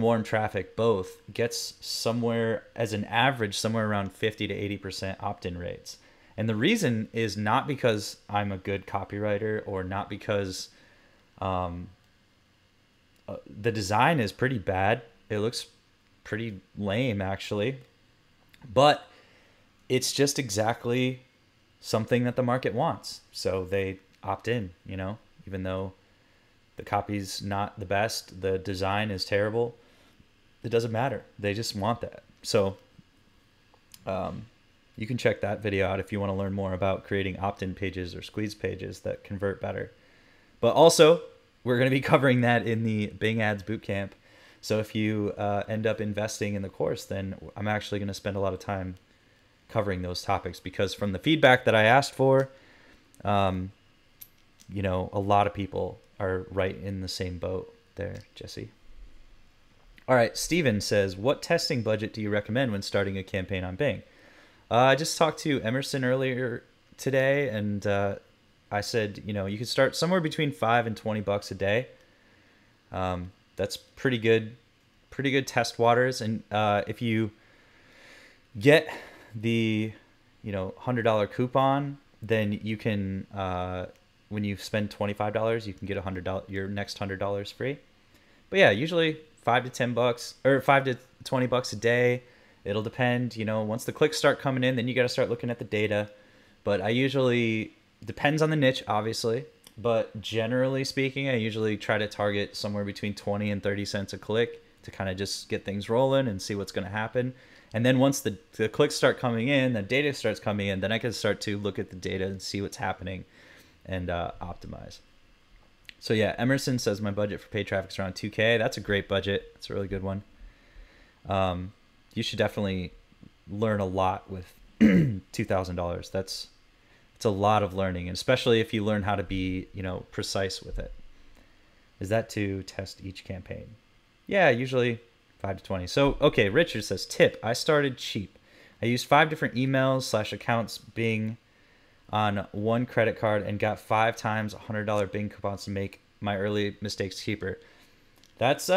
warm traffic both gets somewhere as an average somewhere around 50 to 80% opt-in rates. And the reason is not because I'm a good copywriter or not because the design is pretty bad. It looks pretty lame actually, but it's just exactly something that the market wants. So they opt in, you know, even though the copy's not the best, the design is terrible, it doesn't matter. They just want that. So you can check that video out if you want to learn more about creating opt-in pages or squeeze pages that convert better. But also, we're going to be covering that in the Bing Ads Bootcamp. So if you end up investing in the course, then I'm actually going to spend a lot of time covering those topics, because from the feedback that I asked for, you know, a lot of people are right in the same boat there, Jesse. All right, Steven says, what testing budget do you recommend when starting a campaign on Bing? I just talked to Emerson earlier today, and I said, you know, you could start somewhere between $5 and $20 a day. That's pretty good test waters. And if you get the, you know, $100 coupon, then you can, when you spend $25, you can get your next $100 free. But yeah, usually $5 to $10 or $5 to $20 a day. It'll depend, you know, once the clicks start coming in, then you got to start looking at the data. But I usually, depends on the niche, obviously, but generally speaking, I usually try to target somewhere between 20 and 30 cents a click to kind of just get things rolling and see what's going to happen. And then once the clicks start coming in, the data starts coming in, then I can start to look at the data and see what's happening and optimize. So yeah, Emerson says my budget for paid traffic is around 2K. That's a great budget. That's a really good one. You should definitely learn a lot with $2,000. It's a lot of learning, and especially if you learn how to be, you know, precise with it. Is that to test each campaign? Yeah, usually 5 to 20. So, okay, Richard says, tip, I started cheap. I used 5 different emails / accounts Bing on one credit card and got 5 times $100 Bing coupons to make my early mistakes cheaper. That's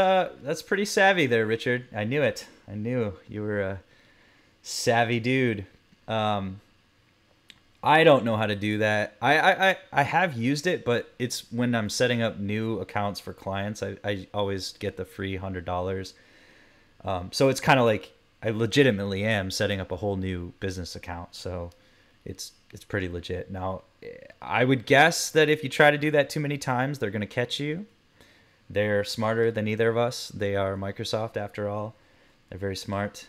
pretty savvy there, Richard. I knew it. I knew you were a savvy dude. I don't know how to do that. I have used it, but it's when I'm setting up new accounts for clients. I always get the free $100. So it's kind of like I legitimately am setting up a whole new business account. So it's pretty legit. Now, I would guess that if you try to do that too many times, they're going to catch you. They're smarter than either of us. They are Microsoft, after all. They're very smart.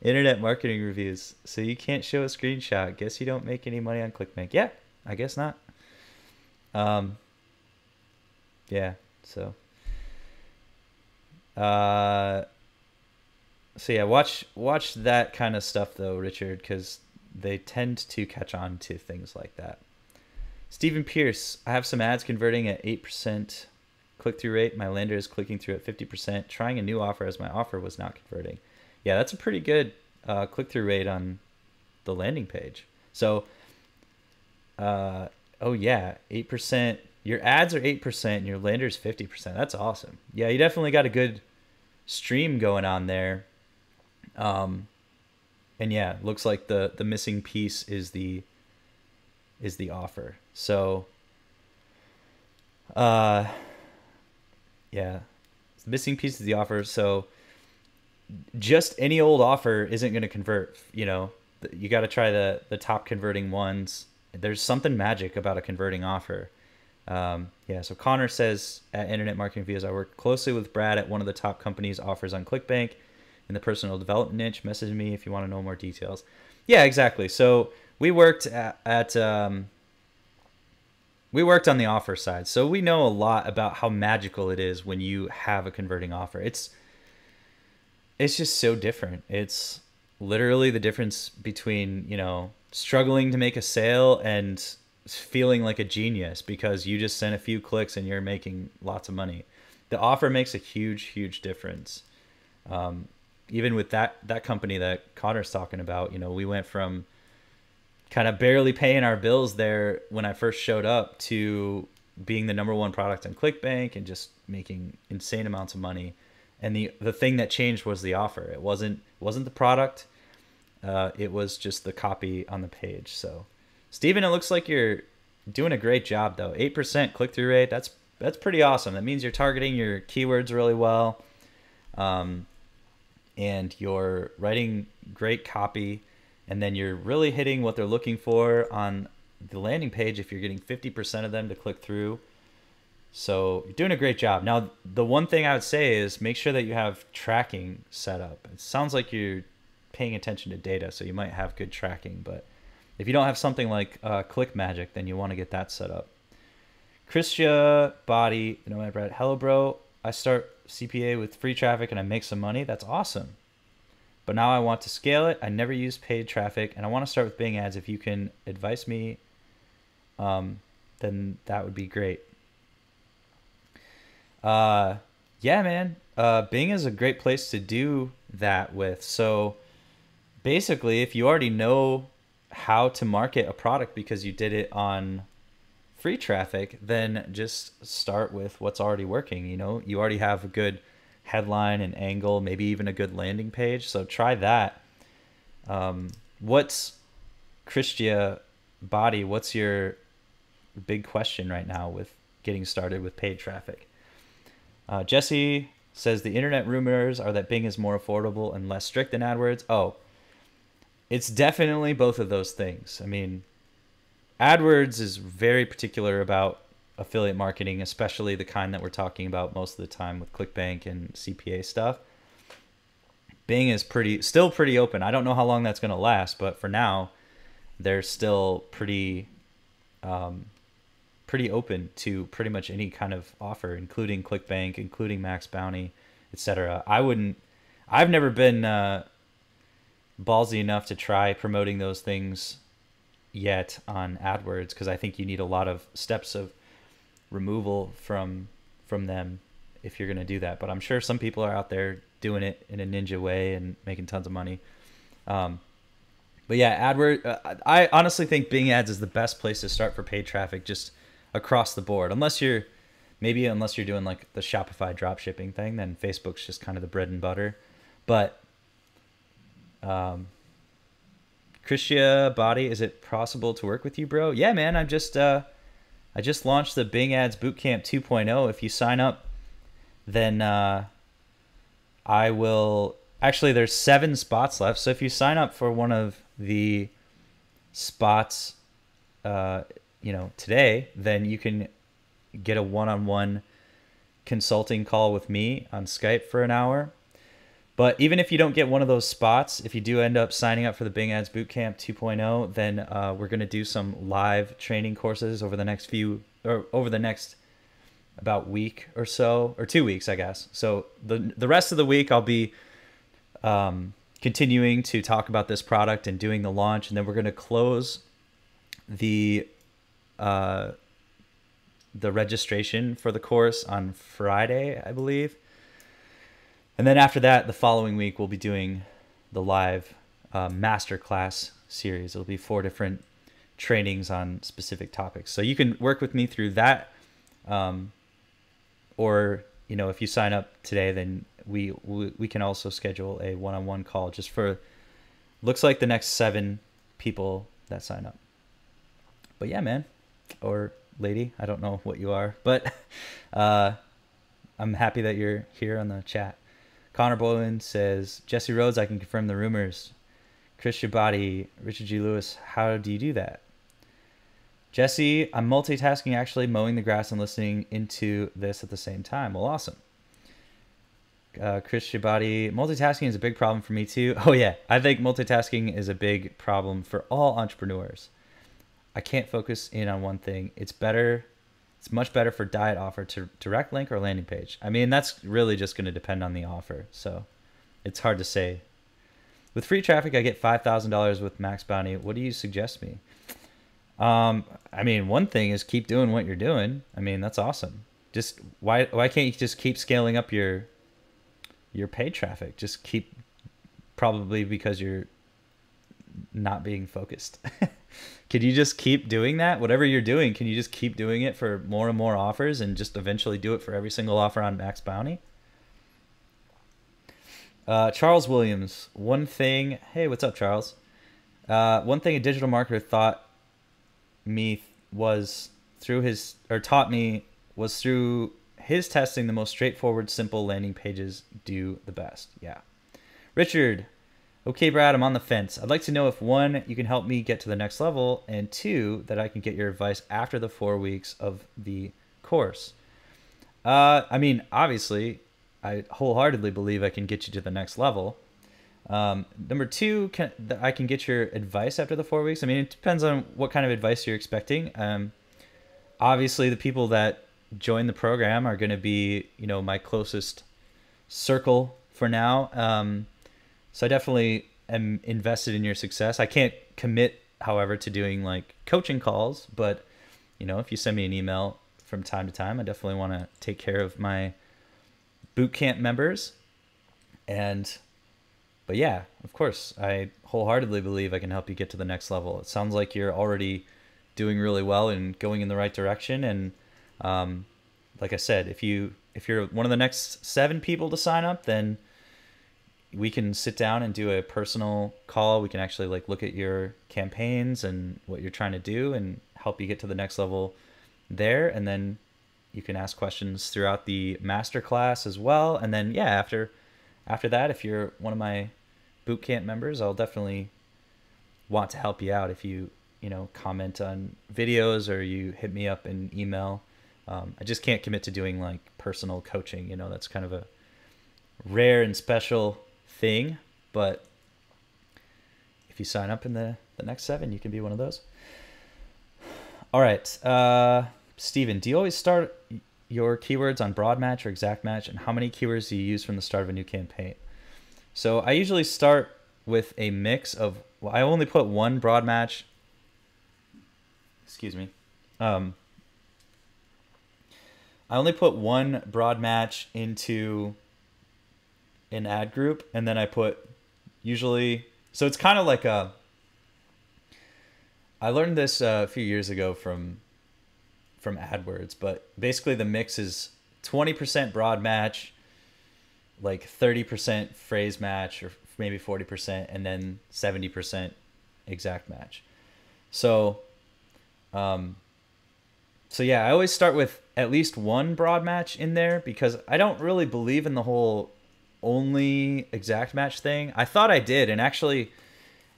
Internet marketing reviews. So you can't show a screenshot. Guess you don't make any money on ClickBank. Yeah, I guess not. Yeah, so. So yeah, watch that kind of stuff though, Richard, because they tend to catch on to things like that. Stephen Pierce, I have some ads converting at 8% click-through rate. My lander is clicking through at 50%. Trying a new offer as my offer was not converting. Yeah, that's a pretty good click-through rate on the landing page. So, oh yeah, 8%. Your ads are 8% and your lander is 50%. That's awesome. Yeah, you definitely got a good stream going on there. And yeah, looks like the missing piece is the offer. So, yeah, the missing piece is the offer. So just any old offer isn't going to convert. You know, you got to try the top converting ones. There's something magic about a converting offer. Yeah, so Connor says at Internet Marketing Reviews, I worked closely with Brad at one of the top companies offers on ClickBank in the personal development niche. Message me if you want to know more details. Yeah, exactly. So we worked we worked on the offer side. So we know a lot about how magical it is when you have a converting offer. It's just so different. It's literally the difference between, struggling to make a sale and feeling like a genius because you just sent a few clicks and you're making lots of money. The offer makes a huge, huge difference. Even with that company that Connor's talking about, we went from kind of barely paying our bills there when I first showed up to being the number one product on ClickBank and just making insane amounts of money. And the thing that changed was the offer. It wasn't the product. It was just the copy on the page. So, Steven, it looks like you're doing a great job though. 8% click-through rate. That's pretty awesome. That means you're targeting your keywords really well. And you're writing great copy, and then you're really hitting what they're looking for on the landing page if you're getting 50% of them to click through. So you're doing a great job. Now, the one thing I would say is make sure that you have tracking set up. It sounds like you're paying attention to data, so you might have good tracking, but if you don't have something like Click Magic, then you want to get that set up. Christia Body, Nomad Brad, hello bro. I start CPA with free traffic and I make some money. That's awesome. But now I want to scale it. I never use paid traffic and I want to start with Bing Ads. If you can advise me, then that would be great. Yeah, man. Bing is a great place to do that with. So basically, if you already know how to market a product because you did it on free traffic, then just start with what's already working. You already have a good headline and angle, maybe even a good landing page. So try that. What's Christia Body? What's your big question right now with getting started with paid traffic? Jesse says the internet rumors are that Bing is more affordable and less strict than AdWords. Oh, it's definitely both of those things. I mean, AdWords is very particular about affiliate marketing, especially the kind that we're talking about most of the time with ClickBank and CPA stuff. Bing is still pretty open. I don't know how long that's going to last, but for now, they're still pretty open to pretty much any kind of offer, including ClickBank, including Max Bounty, etc. I've never been ballsy enough to try promoting those things yet on AdWords because I think you need a lot of steps of removal from them if you're going to do that. But I'm sure some people are out there doing it in a ninja way and making tons of money. But yeah, AdWords, I honestly think Bing Ads is the best place to start for paid traffic just across the board. Unless you're doing like the Shopify drop shipping thing, then Facebook's just kind of the bread and butter. But Christia Body, is it possible to work with you, bro? Yeah, man. I just launched the Bing Ads Bootcamp 2.0. If you sign up, then I will. Actually, there's 7 spots left. So if you sign up for one of the spots, today, then you can get a one-on-one consulting call with me on Skype for an hour. But even if you don't get one of those spots, if you do end up signing up for the Bing Ads Bootcamp 2.0, then we're going to do some live training courses over the next about week or so, or 2 weeks, I guess. So the rest of the week I'll be continuing to talk about this product and doing the launch, and then we're going to close the registration for the course on Friday, I believe. And then after that, the following week, we'll be doing the live masterclass series. It'll be 4 different trainings on specific topics. So you can work with me through that. Or, if you sign up today, then we can also schedule a one-on-one call just for, looks like the next 7 people that sign up. But yeah, man, or lady, I don't know what you are, but I'm happy that you're here on the chat. Connor Boylan says, Jesse Rhodes, I can confirm the rumors. Christian Body, Richard G. Lewis, how do you do that? Jesse, I'm multitasking, actually mowing the grass and listening into this at the same time. Well, awesome. Christian Body, multitasking is a big problem for me too. Oh yeah, I think multitasking is a big problem for all entrepreneurs. I can't focus in on one thing. It's much better for diet offer to direct link or landing page. I mean, that's really just going to depend on the offer. So it's hard to say. With free traffic, I get $5,000 with max bounty. What do you suggest me? I mean, one thing is keep doing what you're doing. I mean, that's awesome. Just why can't you just keep scaling up your paid traffic? Just keep, probably because you're not being focused. Could you just keep doing that? Whatever you're doing, can you just keep doing it for more and more offers and just eventually do it for every single offer on max bounty? Charles Williams, one thing, hey, what's up, Charles? One thing a digital marketer taught me was through his testing the most straightforward, simple landing pages do the best. Yeah. Richard, okay, Brad, I'm on the fence. I'd like to know if 1, you can help me get to the next level, and 2, that I can get your advice after the 4 weeks of the course. I mean, obviously, I wholeheartedly believe I can get you to the next level. Number 2, I can get your advice after the 4 weeks. I mean, it depends on what kind of advice you're expecting. Obviously, the people that join the program are going to be, you know, my closest circle for now. So I definitely am invested in your success. I can't commit, however, to doing like coaching calls, but you know, if you send me an email from time to time, I definitely want to take care of my bootcamp members. But yeah, of course, I wholeheartely believe I can help you get to the next level. It sounds like you're already doing really well and going in the right direction. And like I said, if you're one of the next 7 people to sign up, then we can sit down and do a personal call. We can actually like look at your campaigns and what you're trying to do and help you get to the next level there. And then you can ask questions throughout the masterclass as well. And then, yeah, after that, if you're one of my bootcamp members, I'll definitely want to help you out. If you comment on videos or you hit me up in email. I just can't commit to doing like personal coaching. You know, that's kind of a rare and special thing, but if you sign up in the next 7, you can be one of those. All right. Steven, do you always start your keywords on broad match or exact match, and how many keywords do you use from the start of a new campaign? So I usually start with a mix of, well, I only put one broad match. Excuse me. I only put one broad match into an ad group, and then I put usually, so it's kind of like I learned this a few years ago from AdWords, but basically the mix is 20% broad match, like 30% phrase match, or maybe 40%, and then 70% exact match. So yeah, I always start with at least one broad match in there because I don't really believe in the whole only exact match thing. I thought I did, and actually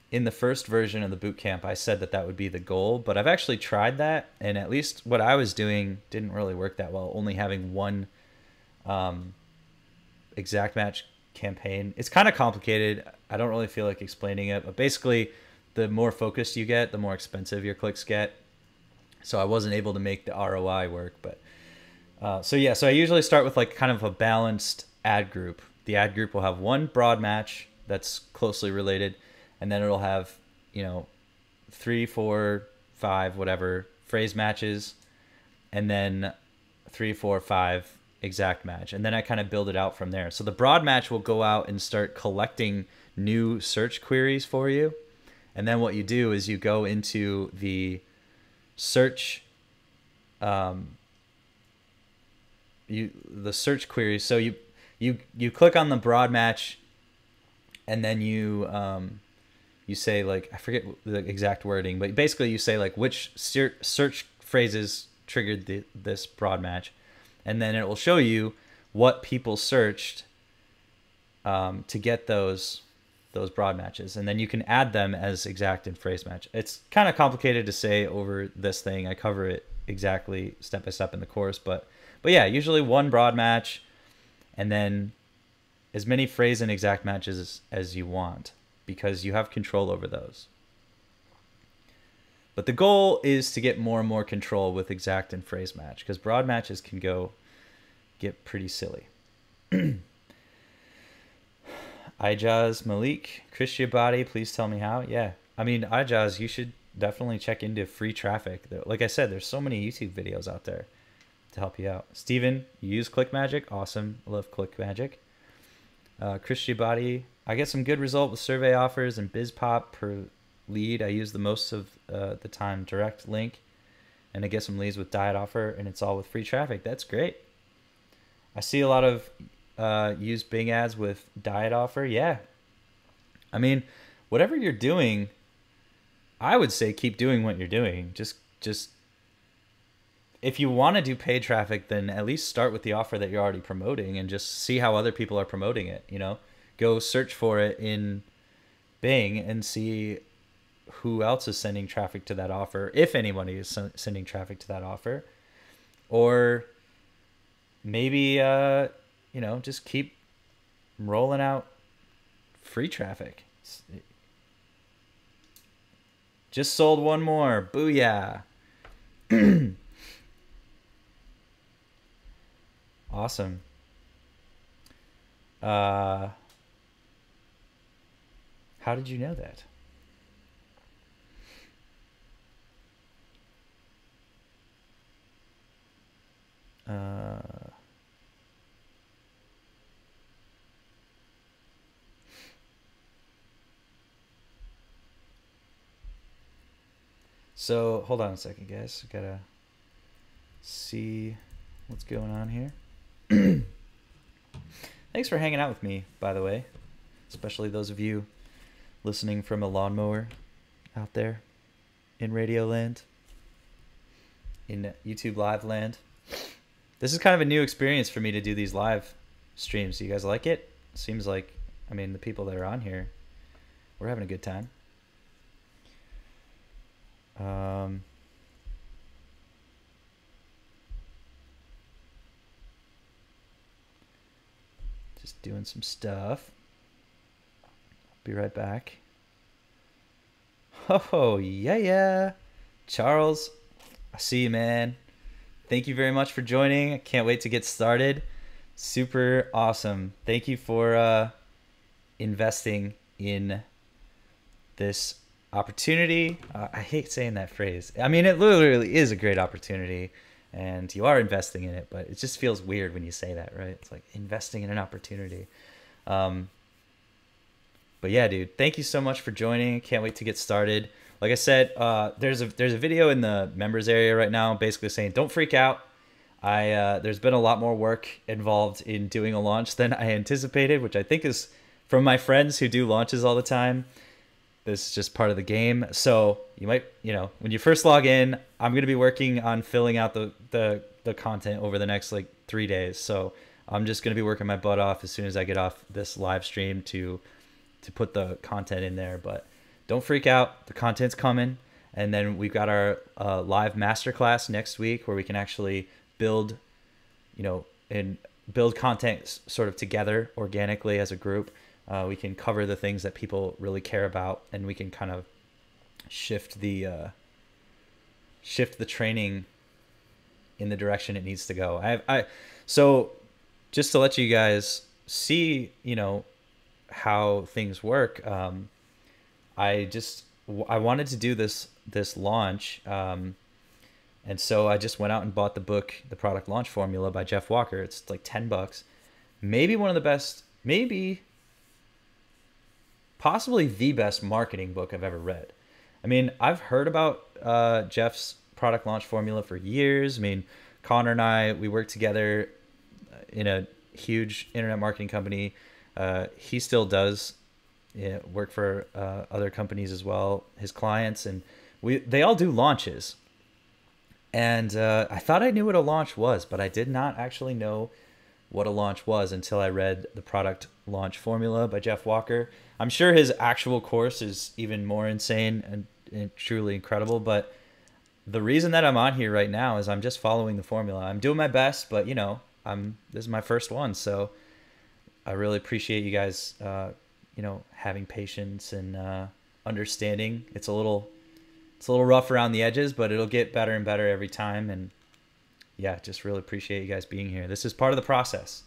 in the first version of the bootcamp, I said that would be the goal, but I've actually tried that, and at least what I was doing didn't really work that well, only having one exact match campaign. It's kind of complicated. I don't really feel like explaining it, but basically the more focused you get, the more expensive your clicks get. So I wasn't able to make the ROI work, but so yeah, so I usually start with like kind of a balanced ad group. The ad group will have one broad match that's closely related, and then it'll have, 3, 4, 5, whatever phrase matches, and then 3, 4, 5 exact match. And then I kind of build it out from there. So the broad match will go out and start collecting new search queries for you. And then what you do is you go into the search, the search queries. So you click on the broad match, and then you say, like, I forget the exact wording, but basically you say like which search phrases triggered this broad match, and then it will show you what people searched to get those broad matches, and then you can add them as exact and phrase match. It's kind of complicated to say over this thing. I cover it exactly step by step in the course, but yeah, usually one broad match, and then as many phrase and exact matches as you want, because you have control over those. But the goal is to get more and more control with exact and phrase match, because broad matches can get pretty silly. Ijaz Malik, Christian Body, please tell me how. Yeah, I mean, Ijaz, you should definitely check into free traffic. Like I said, there's so many YouTube videos out there to help you out. Steven, you use ClickMagick. Awesome. I love ClickMagick. Christian Body, I get some good result with survey offers and BizPop per lead. I use the most of the time direct link, and I get some leads with diet offer, and it's all with free traffic. That's great. I see a lot of use Bing ads with diet offer. Yeah. I mean, whatever you're doing, I would say keep doing what you're doing. Just if you want to do paid traffic, then at least start with the offer that you're already promoting and just see how other people are promoting it, you know? Go search for it in Bing and see who else is sending traffic to that offer, if anybody is sending traffic to that offer. Or maybe, you know, just keep rolling out free traffic. Just sold one more. Booyah. Awesome. How did you know that? So hold on a second, guys. I gotta see what's going on here. Thanks for hanging out with me, by the way, especially those of you listening from a lawnmower out there in Radio Land, in YouTube Live Land. This is kind of a new experience for me to do these live streams. Do you guys like it? Seems like, I mean, the people that are on here, we're having a good time. Just doing some stuff. Be right back. Oh, yeah. Charles, I see you, man. Thank you very much for joining. I can't wait to get started. Super awesome. Thank you for investing in this opportunity. I hate saying that phrase. I mean, it literally is a great opportunity, and you are investing in it, but it just feels weird when you say that, right? It's like investing in an opportunity. But yeah, dude, thank you so much for joining. Can't wait to get started. Like I said, there's a video in the members area right now basically saying don't freak out. There's been a lot more work involved in doing a launch than I anticipated, which I think is from my friends who do launches all the time. This is just part of the game. So you might, you know, when you first log in, I'm going to be working on filling out the content over the next like 3 days. So I'm just going to be working my butt off as soon as I get off this live stream to put the content in there. But don't freak out. The content's coming. And then we've got our live masterclass next week where we can actually build, you know, and build content sort of together organically as a group. We can cover the things that people really care about, and we can kind of shift the training in the direction it needs to go. So just to let you guys see, you know, how things work. I wanted to do this launch, and so I just went out and bought the book, The Product Launch Formula by Jeff Walker. It's like $10. Maybe one of the best, maybe possibly the best marketing book I've ever read. I mean, I've heard about Jeff's Product Launch Formula for years. I mean, Connor and I, we worked together in a huge internet marketing company. He still does work for other companies as well, his clients, and they all do launches. And I thought I knew what a launch was, but I did not actually know what a launch was until I read The Product Launch Formula by Jeff Walker. I'm sure his actual course is even more insane and truly incredible, but the reason that I'm on here right now is I'm just following the formula. I'm doing my best, but you know, this is my first one, so I really appreciate you guys, you know, having patience and understanding. It's a little rough around the edges, but it'll get better and better every time. And yeah, just really appreciate you guys being here. This is part of the process.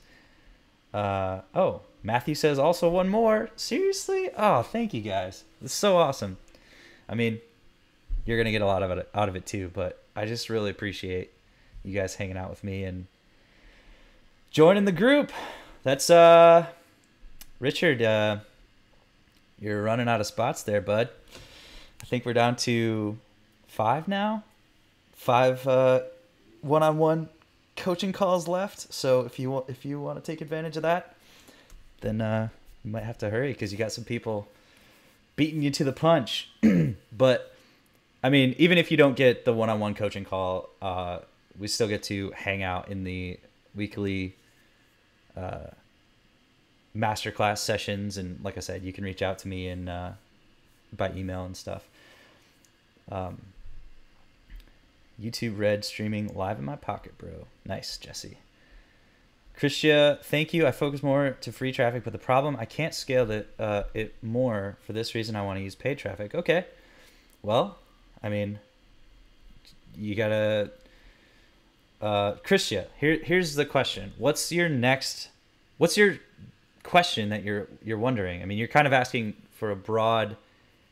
Oh, Matthew says also one more. Seriously? Oh, thank you guys. This is so awesome. I mean, you're going to get a lot of it out of it too, but I just really appreciate you guys hanging out with me and joining the group. That's Richard, you're running out of spots there, bud. I think we're down to 5 now. 5 one-on-one coaching calls left. So if you want to take advantage of that, then you might have to hurry because you got some people beating you to the punch. But I mean, even if you don't get the one-on-one coaching call, we still get to hang out in the weekly masterclass sessions. And like I said, you can reach out to me and by email and stuff. YouTube Red streaming live in my pocket, bro. Nice, Jesse. Christia, thank you. I focus more to free traffic, but the problem, I can't scale it more. For this reason, I want to use paid traffic. Okay. Well, I mean, you gotta... Christia, here's the question. What's your question that you're wondering? I mean, you're kind of asking for a broad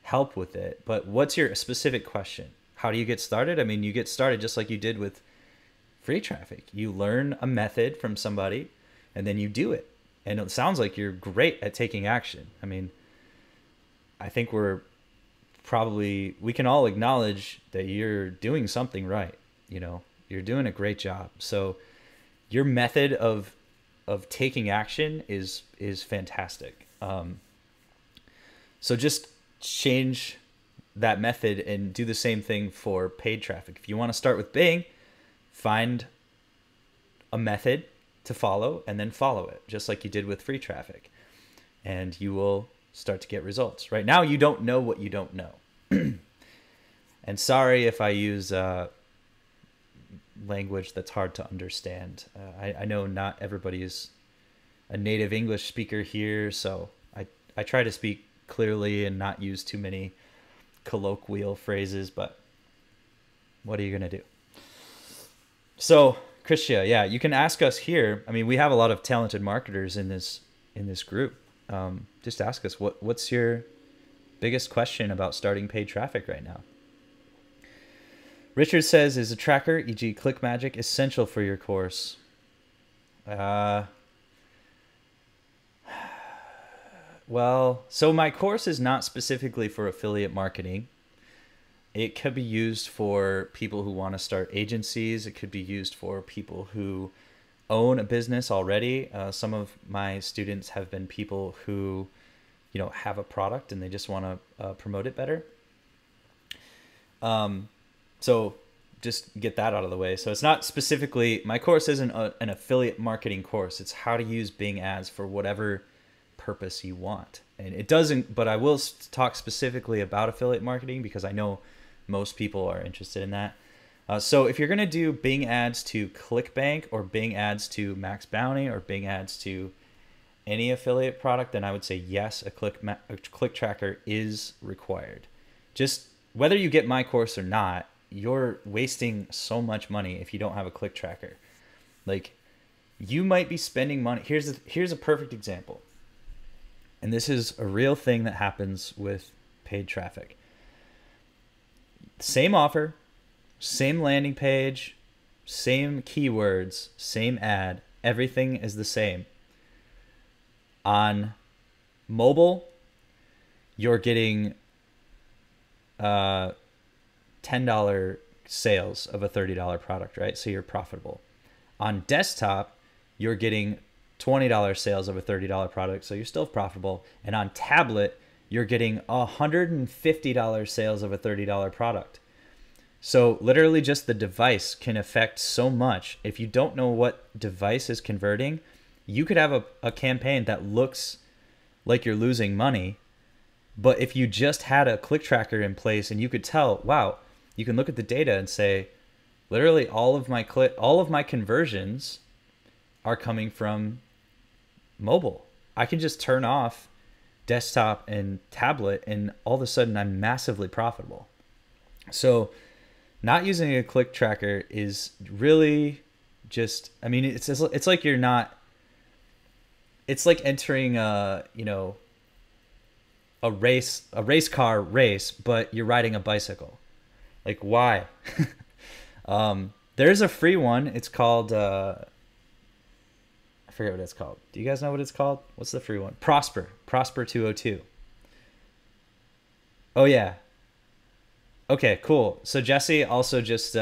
help with it, but what's your specific question? How do you get started? I mean, you get started just like you did with free traffic. You learn a method from somebody and then you do it. And it sounds like you're great at taking action. I mean, I think we can all acknowledge that you're doing something right. You know, you're doing a great job. So your method of taking action is fantastic. So just change that method and do the same thing for paid traffic. If you want to start with Bing, find a method to follow and then follow it, just like you did with free traffic. And you will start to get results. Right now, you don't know what you don't know. And sorry if I use language that's hard to understand. I know not everybody is a native English speaker here, so I try to speak clearly and not use too many colloquial phrases, but what are you going to do? So, Christia, yeah, you can ask us here. I mean, we have a lot of talented marketers in this group. Just ask us, what's your biggest question about starting paid traffic right now? Richard says, is a tracker, e.g. ClickMagick, essential for your course? Well, so my course is not specifically for affiliate marketing. It could be used for people who want to start agencies. It could be used for people who own a business already. Some of my students have been people who, you know, have a product and they just want to promote it better. So just get that out of the way. So it's not specifically, my course isn't an affiliate marketing course. It's how to use Bing Ads for whatever purpose you want. And it doesn't, but I will talk specifically about affiliate marketing because I know most people are interested in that. So if you're going to do Bing Ads to ClickBank or Bing Ads to Max Bounty or Bing Ads to any affiliate product, then I would say yes, a click tracker is required. Just whether you get my course or not, you're wasting so much money if you don't have a click tracker. Like, you might be spending money. Here's a perfect example. And this is a real thing that happens with paid traffic. Same offer, same landing page, same keywords, same ad, everything is the same. On mobile, you're getting $10 sales of a $30 product, right? So you're profitable. On desktop, you're getting $20 sales of a $30 product, so you're still profitable. And on tablet, you're getting $150 sales of a $30 product. So literally just the device can affect so much. If you don't know what device is converting, you could have a campaign that looks like you're losing money, but if you just had a click tracker in place and you could tell, wow, you can look at the data and say, literally all of my conversions are coming from mobile. I can just turn off desktop and tablet and all of a sudden I'm massively profitable. So not using a click tracker is really just, I mean, it's like you're not, it's like entering a, you know, a race car race, but you're riding a bicycle. Like, why? There's a free one. It's called I forget what it's called. Do you guys know what it's called? What's the free one? Prosper 202. Oh yeah. Okay, cool. So Jesse also just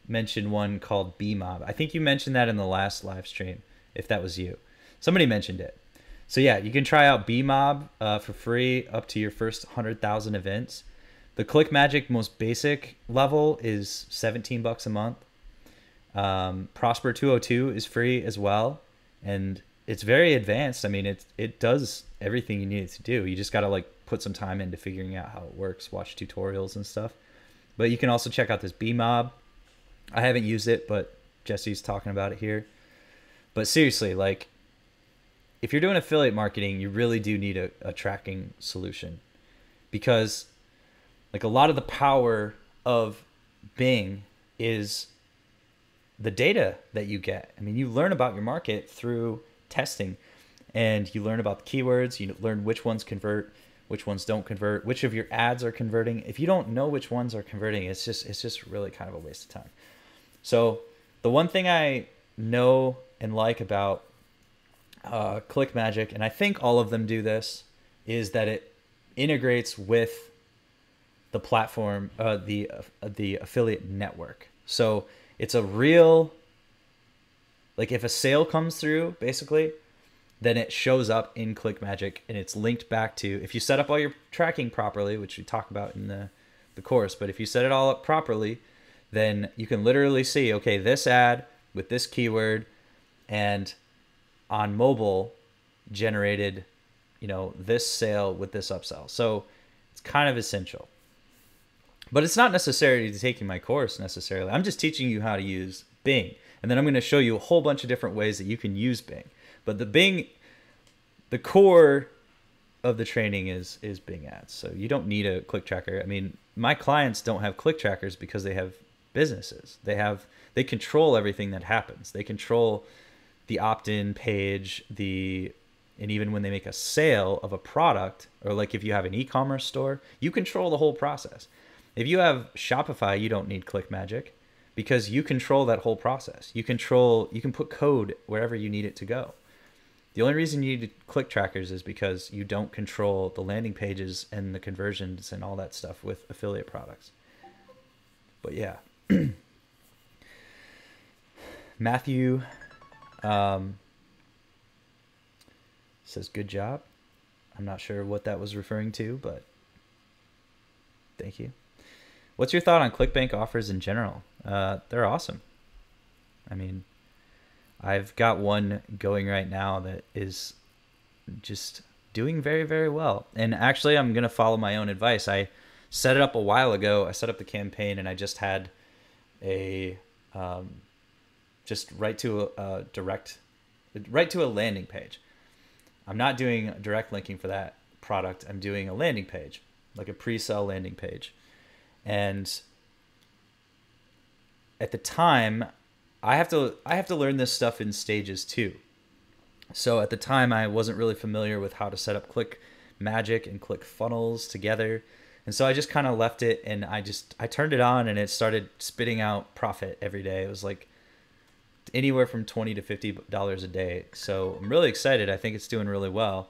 mentioned one called BMob. I think you mentioned that in the last live stream, if that was you. Somebody mentioned it. So yeah, you can try out BMob for free up to your first 100,000 events. The ClickMagick most basic level is 17 bucks a month. Prosper 202 is free as well, and it's very advanced. I mean, it does everything you need it to do. You just got to like put some time into figuring out how it works, watch tutorials and stuff. But you can also check out this BMob. I haven't used it, but Jesse's talking about it here. But seriously, like, if you're doing affiliate marketing, you really do need a tracking solution, because like a lot of the power of Bing is the data that you get. I mean, you learn about your market through testing, and you learn about the keywords, you learn which ones convert, which ones don't convert, which of your ads are converting. If you don't know which ones are converting, it's just really kind of a waste of time. So the one thing I know and like about ClickMagick, and I think all of them do this, is that it integrates with the platform, the affiliate network. So it's a real, like, if a sale comes through, basically, then it shows up in ClickMagick, and it's linked back to, if you set up all your tracking properly, which we talk about in the course, but if you set it all up properly, then you can literally see, okay, this ad with this keyword and on mobile generated, you know, this sale with this upsell. So it's kind of essential. But it's not necessary to taking my course necessarily. I'm just teaching you how to use Bing. And then I'm going to show you a whole bunch of different ways that you can use Bing. But the core of the training is Bing Ads. So you don't need a click tracker. I mean, my clients don't have click trackers because they have businesses. They control everything that happens. They control the opt-in page, and even when they make a sale of a product, or like if you have an e-commerce store, you control the whole process. If you have Shopify, you don't need ClickMagick, because you control that whole process. You can put code wherever you need it to go. The only reason you need click trackers is because you don't control the landing pages and the conversions and all that stuff with affiliate products. But yeah. Matthew says, good job. I'm not sure what that was referring to, but thank you. What's your thought on ClickBank offers in general? They're awesome. I mean, I've got one going right now that is just doing very, very well. And actually, I'm going to follow my own advice. I set it up a while ago. I set up the campaign, and I just had a just right to a landing page. I'm not doing direct linking for that product. I'm doing a landing page, like a pre-sale landing page. And at the time, I have to learn this stuff in stages too. So at the time, I wasn't really familiar with how to set up ClickMagick and ClickFunnels together. And so I just kind of left it, and I turned it on, and it started spitting out profit every day. It was like anywhere from $20 to $50 a day. So I'm really excited. I think it's doing really well.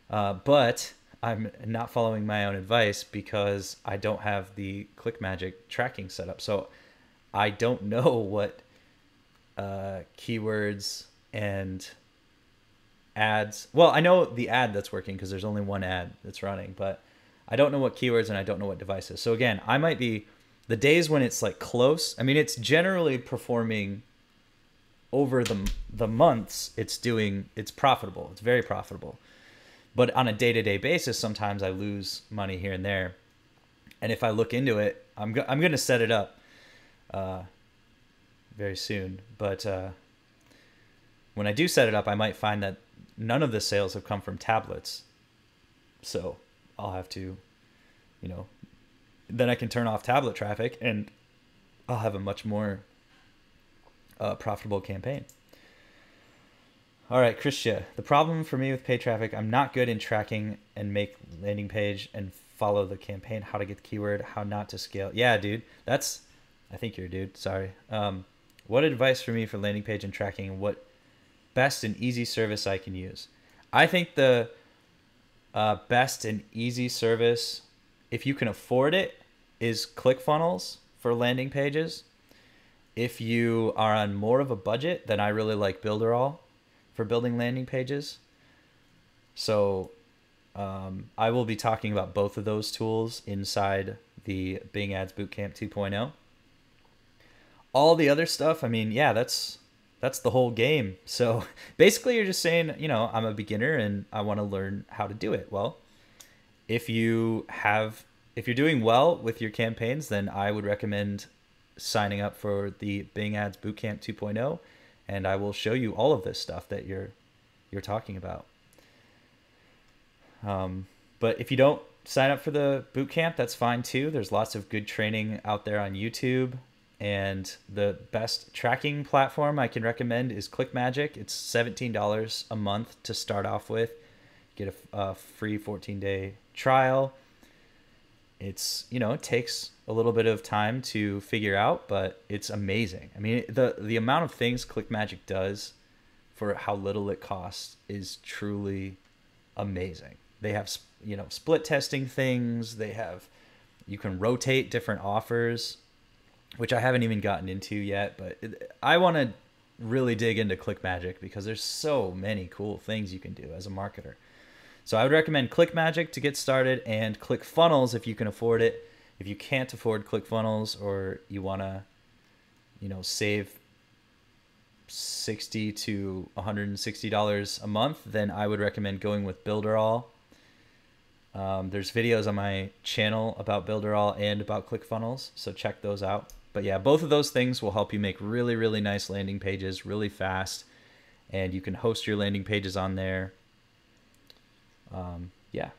But I'm not following my own advice because I don't have the ClickMagick tracking set up. So I don't know what keywords and ads. Well, I know the ad that's working because there's only one ad that's running, but I don't know what keywords, and I don't know what devices. So again, I might be, the days when it's like close, I mean, it's generally performing over the months. It's profitable. It's very profitable. But on a day-to-day basis, sometimes I lose money here and there. And if I look into it, I'm going to set it up very soon. But when I do set it up, I might find that none of the sales have come from tablets. So I'll have to, then I can turn off tablet traffic, and I'll have a much more profitable campaign. All right, Christia. The problem for me with paid traffic, I'm not good in tracking and make landing page and follow the campaign, how to get the keyword, how not to scale. Yeah, dude. I think you're a dude. Sorry. What advice for me for landing page and tracking and what best and easy service I can use? I think the best and easy service, if you can afford it, is ClickFunnels for landing pages. If you are on more of a budget, then I really like Builderall for building landing pages. So I will be talking about both of those tools inside the Bing Ads Bootcamp 2.0. All the other stuff, I mean, yeah, that's the whole game. So basically you're just saying, I'm a beginner and I want to learn how to do it. Well, if you're doing well with your campaigns, then I would recommend signing up for the Bing Ads Bootcamp 2.0, and I will show you all of this stuff that you're talking about. But if you don't sign up for the bootcamp, that's fine too. There's lots of good training out there on YouTube. And the best tracking platform I can recommend is ClickMagick. It's $17 a month to start off with. Get a free 14-day trial. It takes a little bit of time to figure out, but it's amazing. I mean, the amount of things ClickMagick does for how little it costs is truly amazing. They have, split testing things. You can rotate different offers, which I haven't even gotten into yet, but I want to really dig into ClickMagick because there's so many cool things you can do as a marketer. So I would recommend ClickMagick to get started, and ClickFunnels if you can afford it. If you can't afford ClickFunnels, or you want to, save $60 to $160 a month, then I would recommend going with Builderall. There's videos on my channel about Builderall and about ClickFunnels, so check those out. But yeah, both of those things will help you make really, really nice landing pages really fast, and you can host your landing pages on there. Yeah.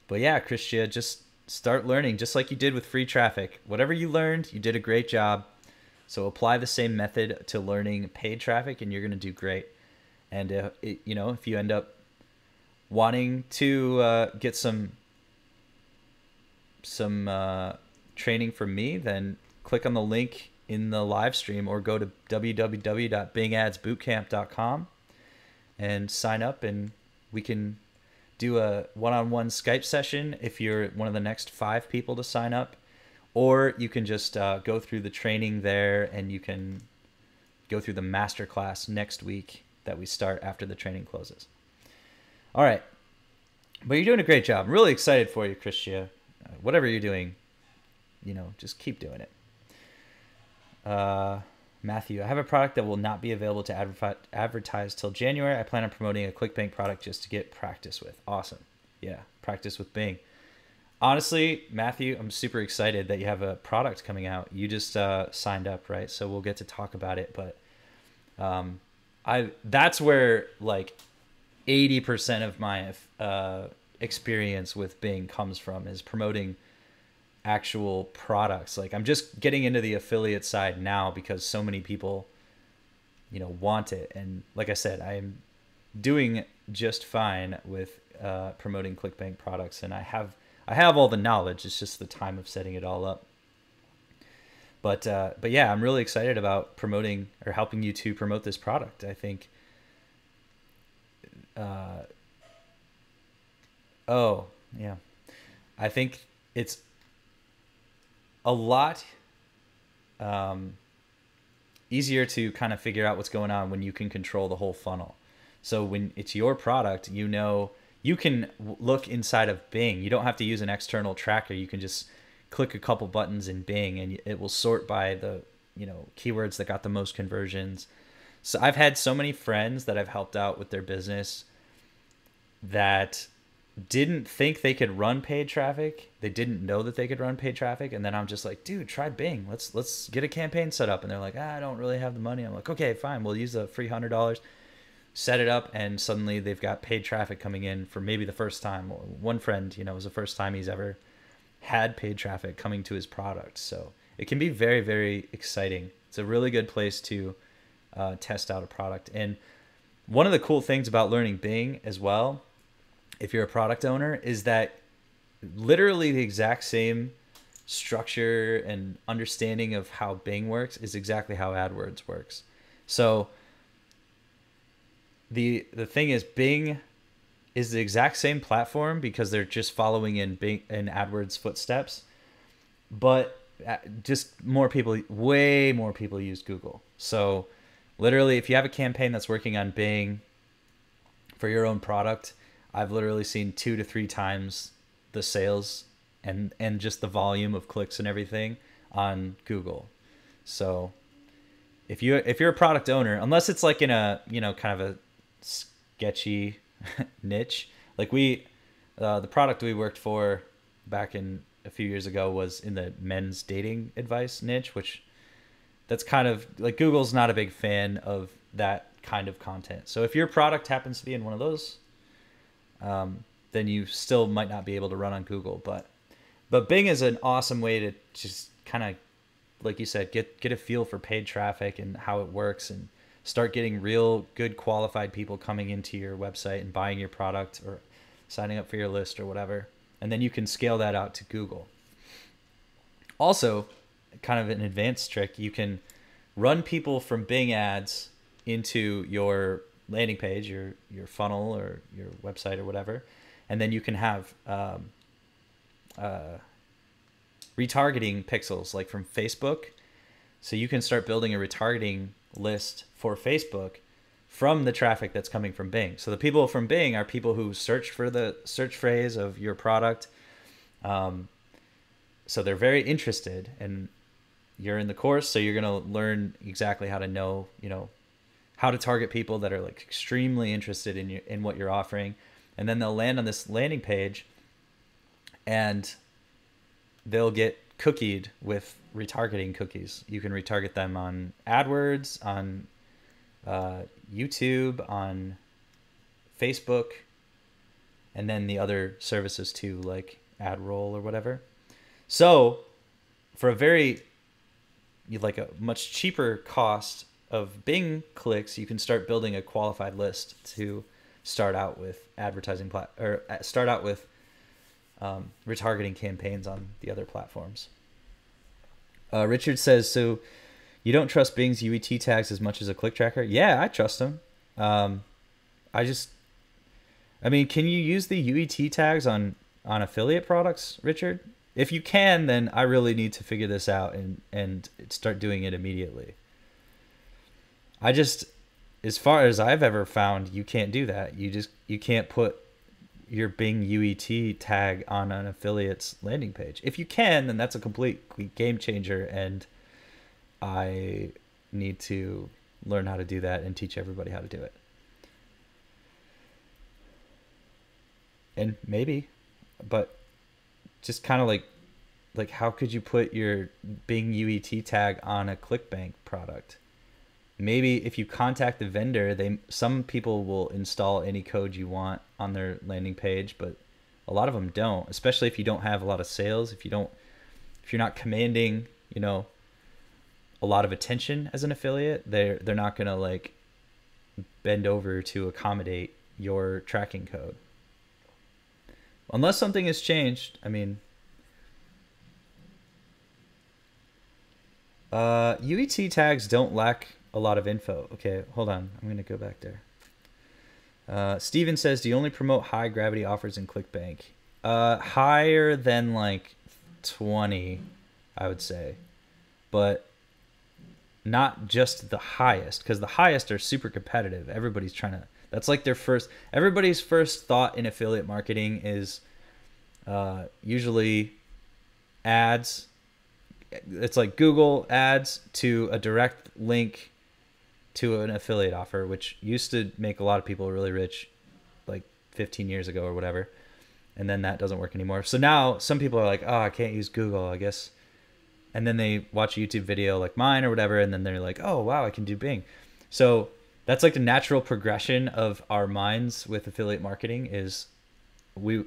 But yeah, Christia, just start learning just like you did with free traffic. Whatever you learned, you did a great job. So apply the same method to learning paid traffic and you're going to do great. And if you end up wanting to get some training from me, then click on the link in the live stream or go to www.bingadsbootcamp.com and sign up, and we can do a one-on-one Skype session if you're one of the next 5 people to sign up, or you can just go through the training there, and you can go through the masterclass next week that we start after the training closes. All right. But you're doing a great job. I'm really excited for you, Christia. Whatever you're doing, just keep doing it. Matthew, I have a product that will not be available to advertise till January. I plan on promoting a ClickBank product just to get practice with. Awesome. Yeah, practice with Bing. Honestly, Matthew, I'm super excited that you have a product coming out. You just signed up, right? So we'll get to talk about it. But that's where like 80% of my experience with Bing comes from, is promoting actual products. Like, I'm just getting into the affiliate side now because so many people want it, and like I said, I am doing just fine with promoting ClickBank products, and I have all the knowledge. It's just the time of setting it all up. But yeah, I'm really excited about promoting or helping you to promote this product. I think I think it's a lot easier to kind of figure out what's going on when you can control the whole funnel. So when it's your product, you can look inside of Bing. You don't have to use an external tracker. You can just click a couple buttons in Bing and it will sort by the keywords that got the most conversions. So I've had so many friends that I've helped out with their business that didn't think they could run paid traffic. They didn't know that they could run paid traffic. And then I'm just like, dude, try Bing. Let's get a campaign set up. And they're like, I don't really have the money. I'm like, okay, fine. We'll use the free $100, set it up. And suddenly they've got paid traffic coming in for maybe the first time. One friend, it was the first time he's ever had paid traffic coming to his product. So it can be very, very exciting. It's a really good place to test out a product. And one of the cool things about learning Bing as well, if you're a product owner, is that literally the exact same structure and understanding of how Bing works is exactly how AdWords works. So the thing is, Bing is the exact same platform because they're just following in Bing in AdWords footsteps, but just more people, way more people use Google. So literally, if you have a campaign that's working on Bing for your own product, I've literally seen 2 to 3 times the sales and just the volume of clicks and everything on Google. So if you're a product owner, unless it's like in a, you know, kind of a sketchy niche, like the product we worked for back in a few years ago was in the men's dating advice niche, which that's kind of like, Google's not a big fan of that kind of content. So if your product happens to be in one of those, then you still might not be able to run on Google. But Bing is an awesome way to just kind of, like you said, get a feel for paid traffic and how it works, and start getting real good qualified people coming into your website and buying your product or signing up for your list or whatever. And then you can scale that out to Google. Also, kind of an advanced trick, you can run people from Bing ads into your landing page, your funnel or your website or whatever. And then you can have retargeting pixels, like from Facebook. So you can start building a retargeting list for Facebook from the traffic that's coming from Bing. So the people from Bing are people who search for the search phrase of your product. So they're very interested, and you're in the course, so you're going to learn exactly how to know, you know, how to target people that are like extremely interested in what you're offering. And then they'll land on this landing page and they'll get cookied with retargeting cookies. You can retarget them on AdWords, on YouTube, on Facebook, and then the other services too, like AdRoll or whatever. So for a much cheaper cost of Bing clicks, you can start building a qualified list to start out with retargeting campaigns on the other platforms. Richard says, so you don't trust Bing's UET tags as much as a click tracker? Yeah, I trust them. I mean, can you use the UET tags on affiliate products, Richard? If you can, then I really need to figure this out and start doing it immediately. As far as I've ever found, you can't do that. You can't put your Bing UET tag on an affiliate's landing page. If you can, then that's a complete game changer, and I need to learn how to do that and teach everybody how to do it. And maybe, but just kind of like how could you put your Bing UET tag on a ClickBank product? Maybe if you contact the vendor, some people will install any code you want on their landing page, but a lot of them don't, especially if you don't have a lot of sales. If you're not commanding, you know, a lot of attention as an affiliate, they're not going to like bend over to accommodate your tracking code. Unless something has changed. I mean, UET tags don't lack a lot of info. Okay, hold on. I'm going to go back there. Steven says, do you only promote high gravity offers in ClickBank? Higher than like 20, I would say. But not just the highest, because the highest are super competitive. Everybody's trying to, that's like everybody's first thought in affiliate marketing is usually ads. It's like Google ads to a direct link to an affiliate offer, which used to make a lot of people really rich like 15 years ago or whatever. And then that doesn't work anymore. So now some people are like, oh, I can't use Google, I guess. And then they watch a YouTube video like mine or whatever, and then they're like, oh, wow, I can do Bing. So that's like the natural progression of our minds with affiliate marketing is we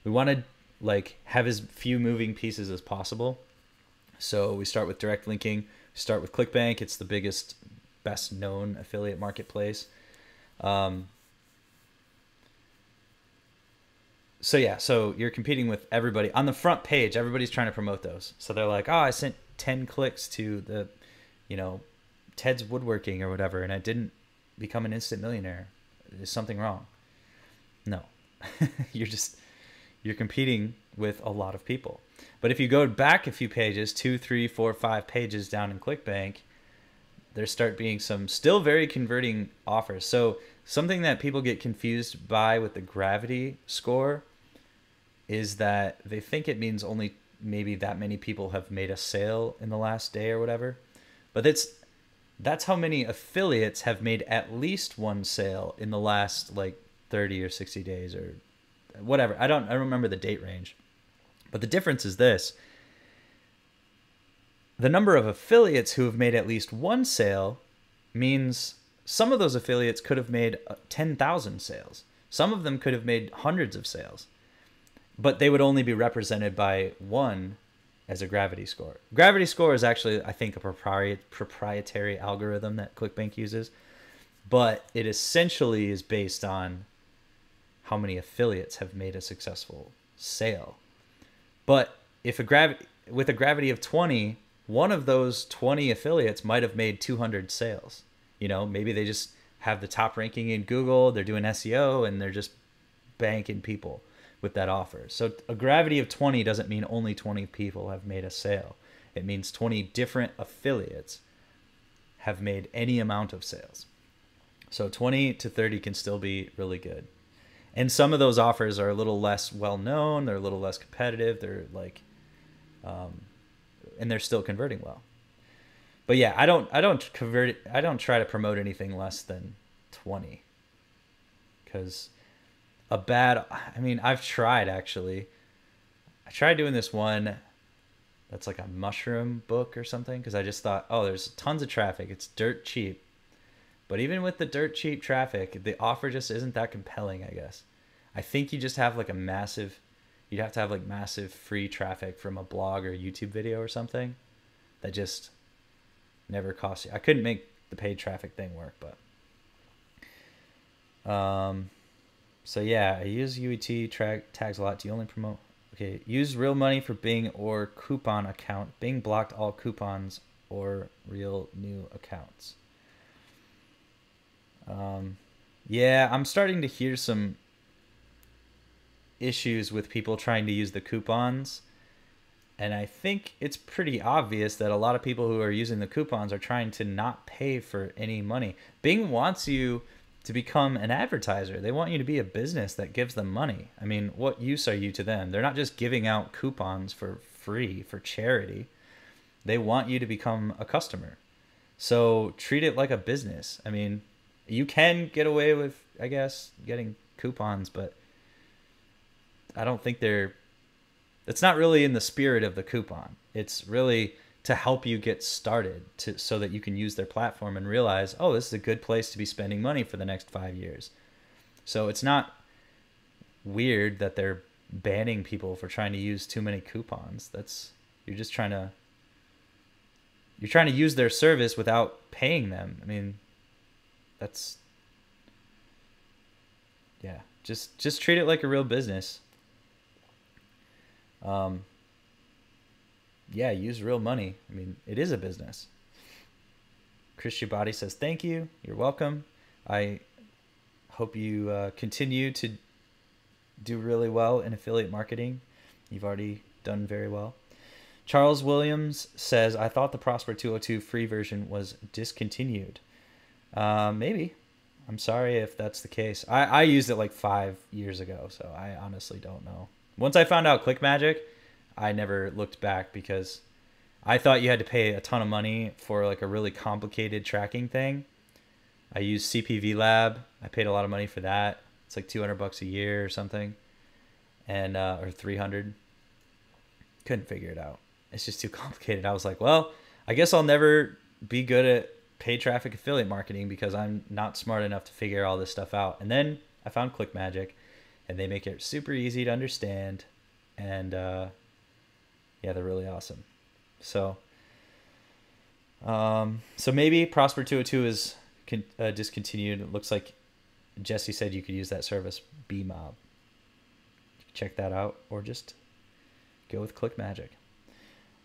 want to like have as few moving pieces as possible. So we start with direct linking, start with ClickBank. It's the best known affiliate marketplace. Um, so yeah, so you're competing with everybody on the front page. Everybody's trying to promote those. So they're like, oh, I sent 10 clicks to the, you know, Ted's Woodworking or whatever, and I didn't become an instant millionaire. Is something wrong? No, you're competing with a lot of people. But if you go back a few pages, 2, 3, 4, 5 pages down in ClickBank, there start being some still very converting offers. So something that people get confused by with the gravity score is that they think it means only maybe that many people have made a sale in the last day or whatever. But that's how many affiliates have made at least one sale in the last like 30 or 60 days or whatever. I don't remember the date range. But the difference is this. The number of affiliates who have made at least one sale means some of those affiliates could have made 10,000 sales. Some of them could have made hundreds of sales. But they would only be represented by one as a gravity score. Gravity score is actually, I think, a proprietary algorithm that ClickBank uses. But it essentially is based on how many affiliates have made a successful sale. But if with a gravity of 20, one of those 20 affiliates might have made 200 sales. You know, maybe they just have the top ranking in Google, they're doing SEO, and they're just banking people with that offer. So a gravity of 20 doesn't mean only 20 people have made a sale. It means 20 different affiliates have made any amount of sales. So 20 to 30 can still be really good. And some of those offers are a little less well-known. They're a little less competitive. They're like, and they're still converting well. But yeah, I don't try to promote anything less than 20. Because I've tried actually. I tried doing this one that's like a mushroom book or something. Because I just thought, oh, there's tons of traffic. It's dirt cheap. But even with the dirt cheap traffic, the offer just isn't that compelling, I guess. I think you just have like you'd have to have like massive free traffic from a blog or YouTube video or something that just never costs you. I couldn't make the paid traffic thing work, but so yeah, I use UET tags a lot. Do you only promote? Okay, use real money for Bing or coupon account. Bing blocked all coupons or real new accounts. Yeah, I'm starting to hear some issues with people trying to use the coupons. And I think it's pretty obvious that a lot of people who are using the coupons are trying to not pay for any money. Bing wants you to become an advertiser. They want you to be a business that gives them money. I mean, what use are you to them? They're not just giving out coupons for free, for charity. They want you to become a customer. So treat it like a business. I mean, you can get away with, I guess, getting coupons, but I don't think it's not really in the spirit of the coupon. It's really to help you get started so that you can use their platform and realize, oh, this is a good place to be spending money for the next 5 years. So it's not weird that they're banning people for trying to use too many coupons. You're trying to use their service without paying them. I mean, yeah, just treat it like a real business. Yeah, use real money. I mean, it is a business. Chris Shibati says, thank you. You're welcome. I hope you continue to do really well in affiliate marketing. You've already done very well. Charles Williams says, I thought the Prosper 202 free version was discontinued. Maybe. I'm sorry if that's the case. I used it like 5 years ago, so I honestly don't know. Once I found out ClickMagic, I never looked back because I thought you had to pay a ton of money for like a really complicated tracking thing. I used CPV Lab. I paid a lot of money for that. It's like $200 a year or something, and or 300. Couldn't figure it out. It's just too complicated. I was like, well, I guess I'll never be good at paid traffic affiliate marketing because I'm not smart enough to figure all this stuff out. And then I found ClickMagic, and they make it super easy to understand, and yeah, they're really awesome. So maybe Prosper 202 is discontinued. It looks like Jesse said you could use that service, BMob. Check that out, or just go with Click Magic.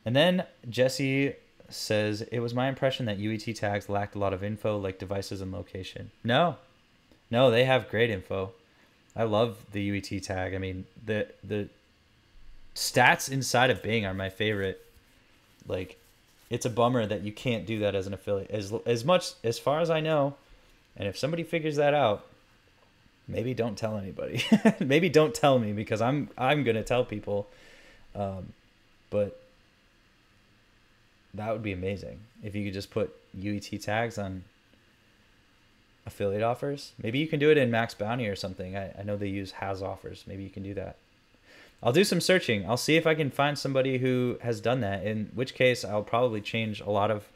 And then Jesse says, it was my impression that UET tags lacked a lot of info, like devices and location. No, they have great info. I love the UET tag. I mean, the stats inside of Bing are my favorite. Like, it's a bummer that you can't do that as an affiliate. As far as I know, and if somebody figures that out, maybe don't tell anybody. Maybe don't tell me, because I'm gonna tell people. But that would be amazing if you could just put UET tags on affiliate offers. Maybe you can do it in Max Bounty or something. I know they use has offers. Maybe you can do that. I'll do some searching. I'll see if I can find somebody who has done that, in which case I'll probably change a lot of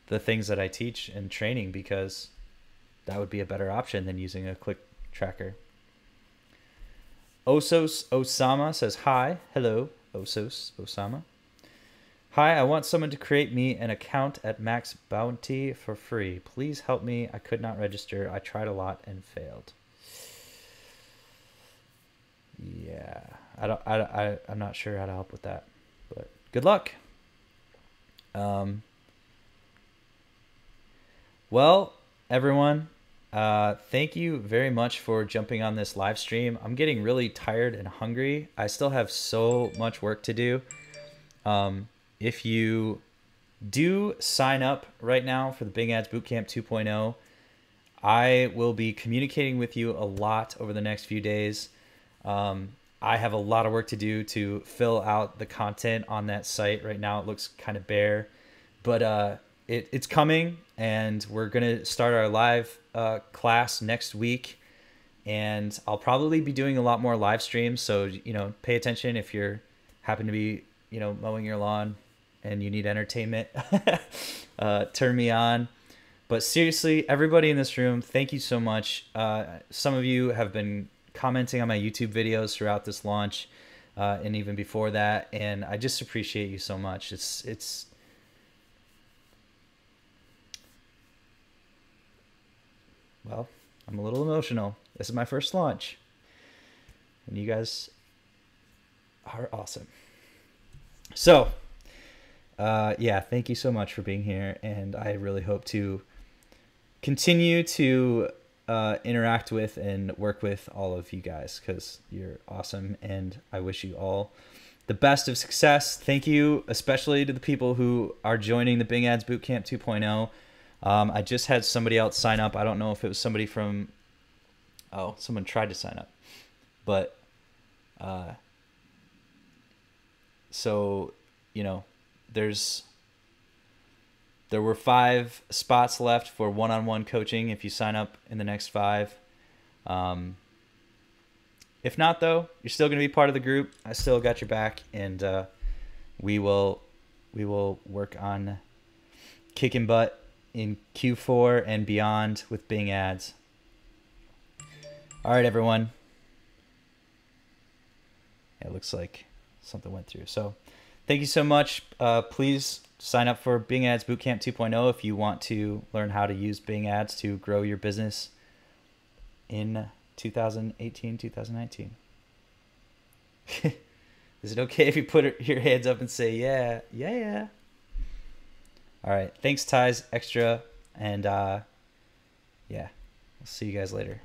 the things that I teach in training, because that would be a better option than using a click tracker. Osos Osama says, hi. Hello, Osos Osama. Hi, I want someone to create me an account at Max Bounty for free. Please help me. I could not register. I tried a lot and failed. Yeah, I'm not sure how to help with that, but good luck. Well, everyone, thank you very much for jumping on this live stream. I'm getting really tired and hungry. I still have so much work to do. If you do sign up right now for the Bing Ads Bootcamp 2.0, I will be communicating with you a lot over the next few days. I have a lot of work to do to fill out the content on that site. Right now it looks kind of bare, but it's coming, and we're going to start our live class next week, and I'll probably be doing a lot more live streams. So, pay attention if you're happen to be, mowing your lawn and you need entertainment. Turn me on. But seriously, everybody in this room, thank you so much. Some of you have been commenting on my YouTube videos throughout this launch, and even before that, and I just appreciate you so much. Well, I'm a little emotional. This is my first launch, and you guys are awesome. So, yeah, thank you so much for being here, and I really hope to continue to interact with and work with all of you guys, because you're awesome, and I wish you all the best of success. Thank you especially to the people who are joining the Bing Ads Bootcamp 2.0. I just had somebody else sign up. I don't know if it was somebody from, someone tried to sign up, but so, there were 5 spots left for one-on-one coaching if you sign up in the next 5. If not, though, you're still going to be part of the group. I still got your back, and we will work on kicking butt in Q4 and beyond with Bing Ads. All right, everyone. It looks like something went through. So thank you so much. Please sign up for Bing Ads Bootcamp 2.0 if you want to learn how to use Bing Ads to grow your business in 2018, 2019. Is it okay if you put your hands up and say, yeah, yeah, yeah? All right. Thanks, Ties Extra. And yeah, I'll see you guys later.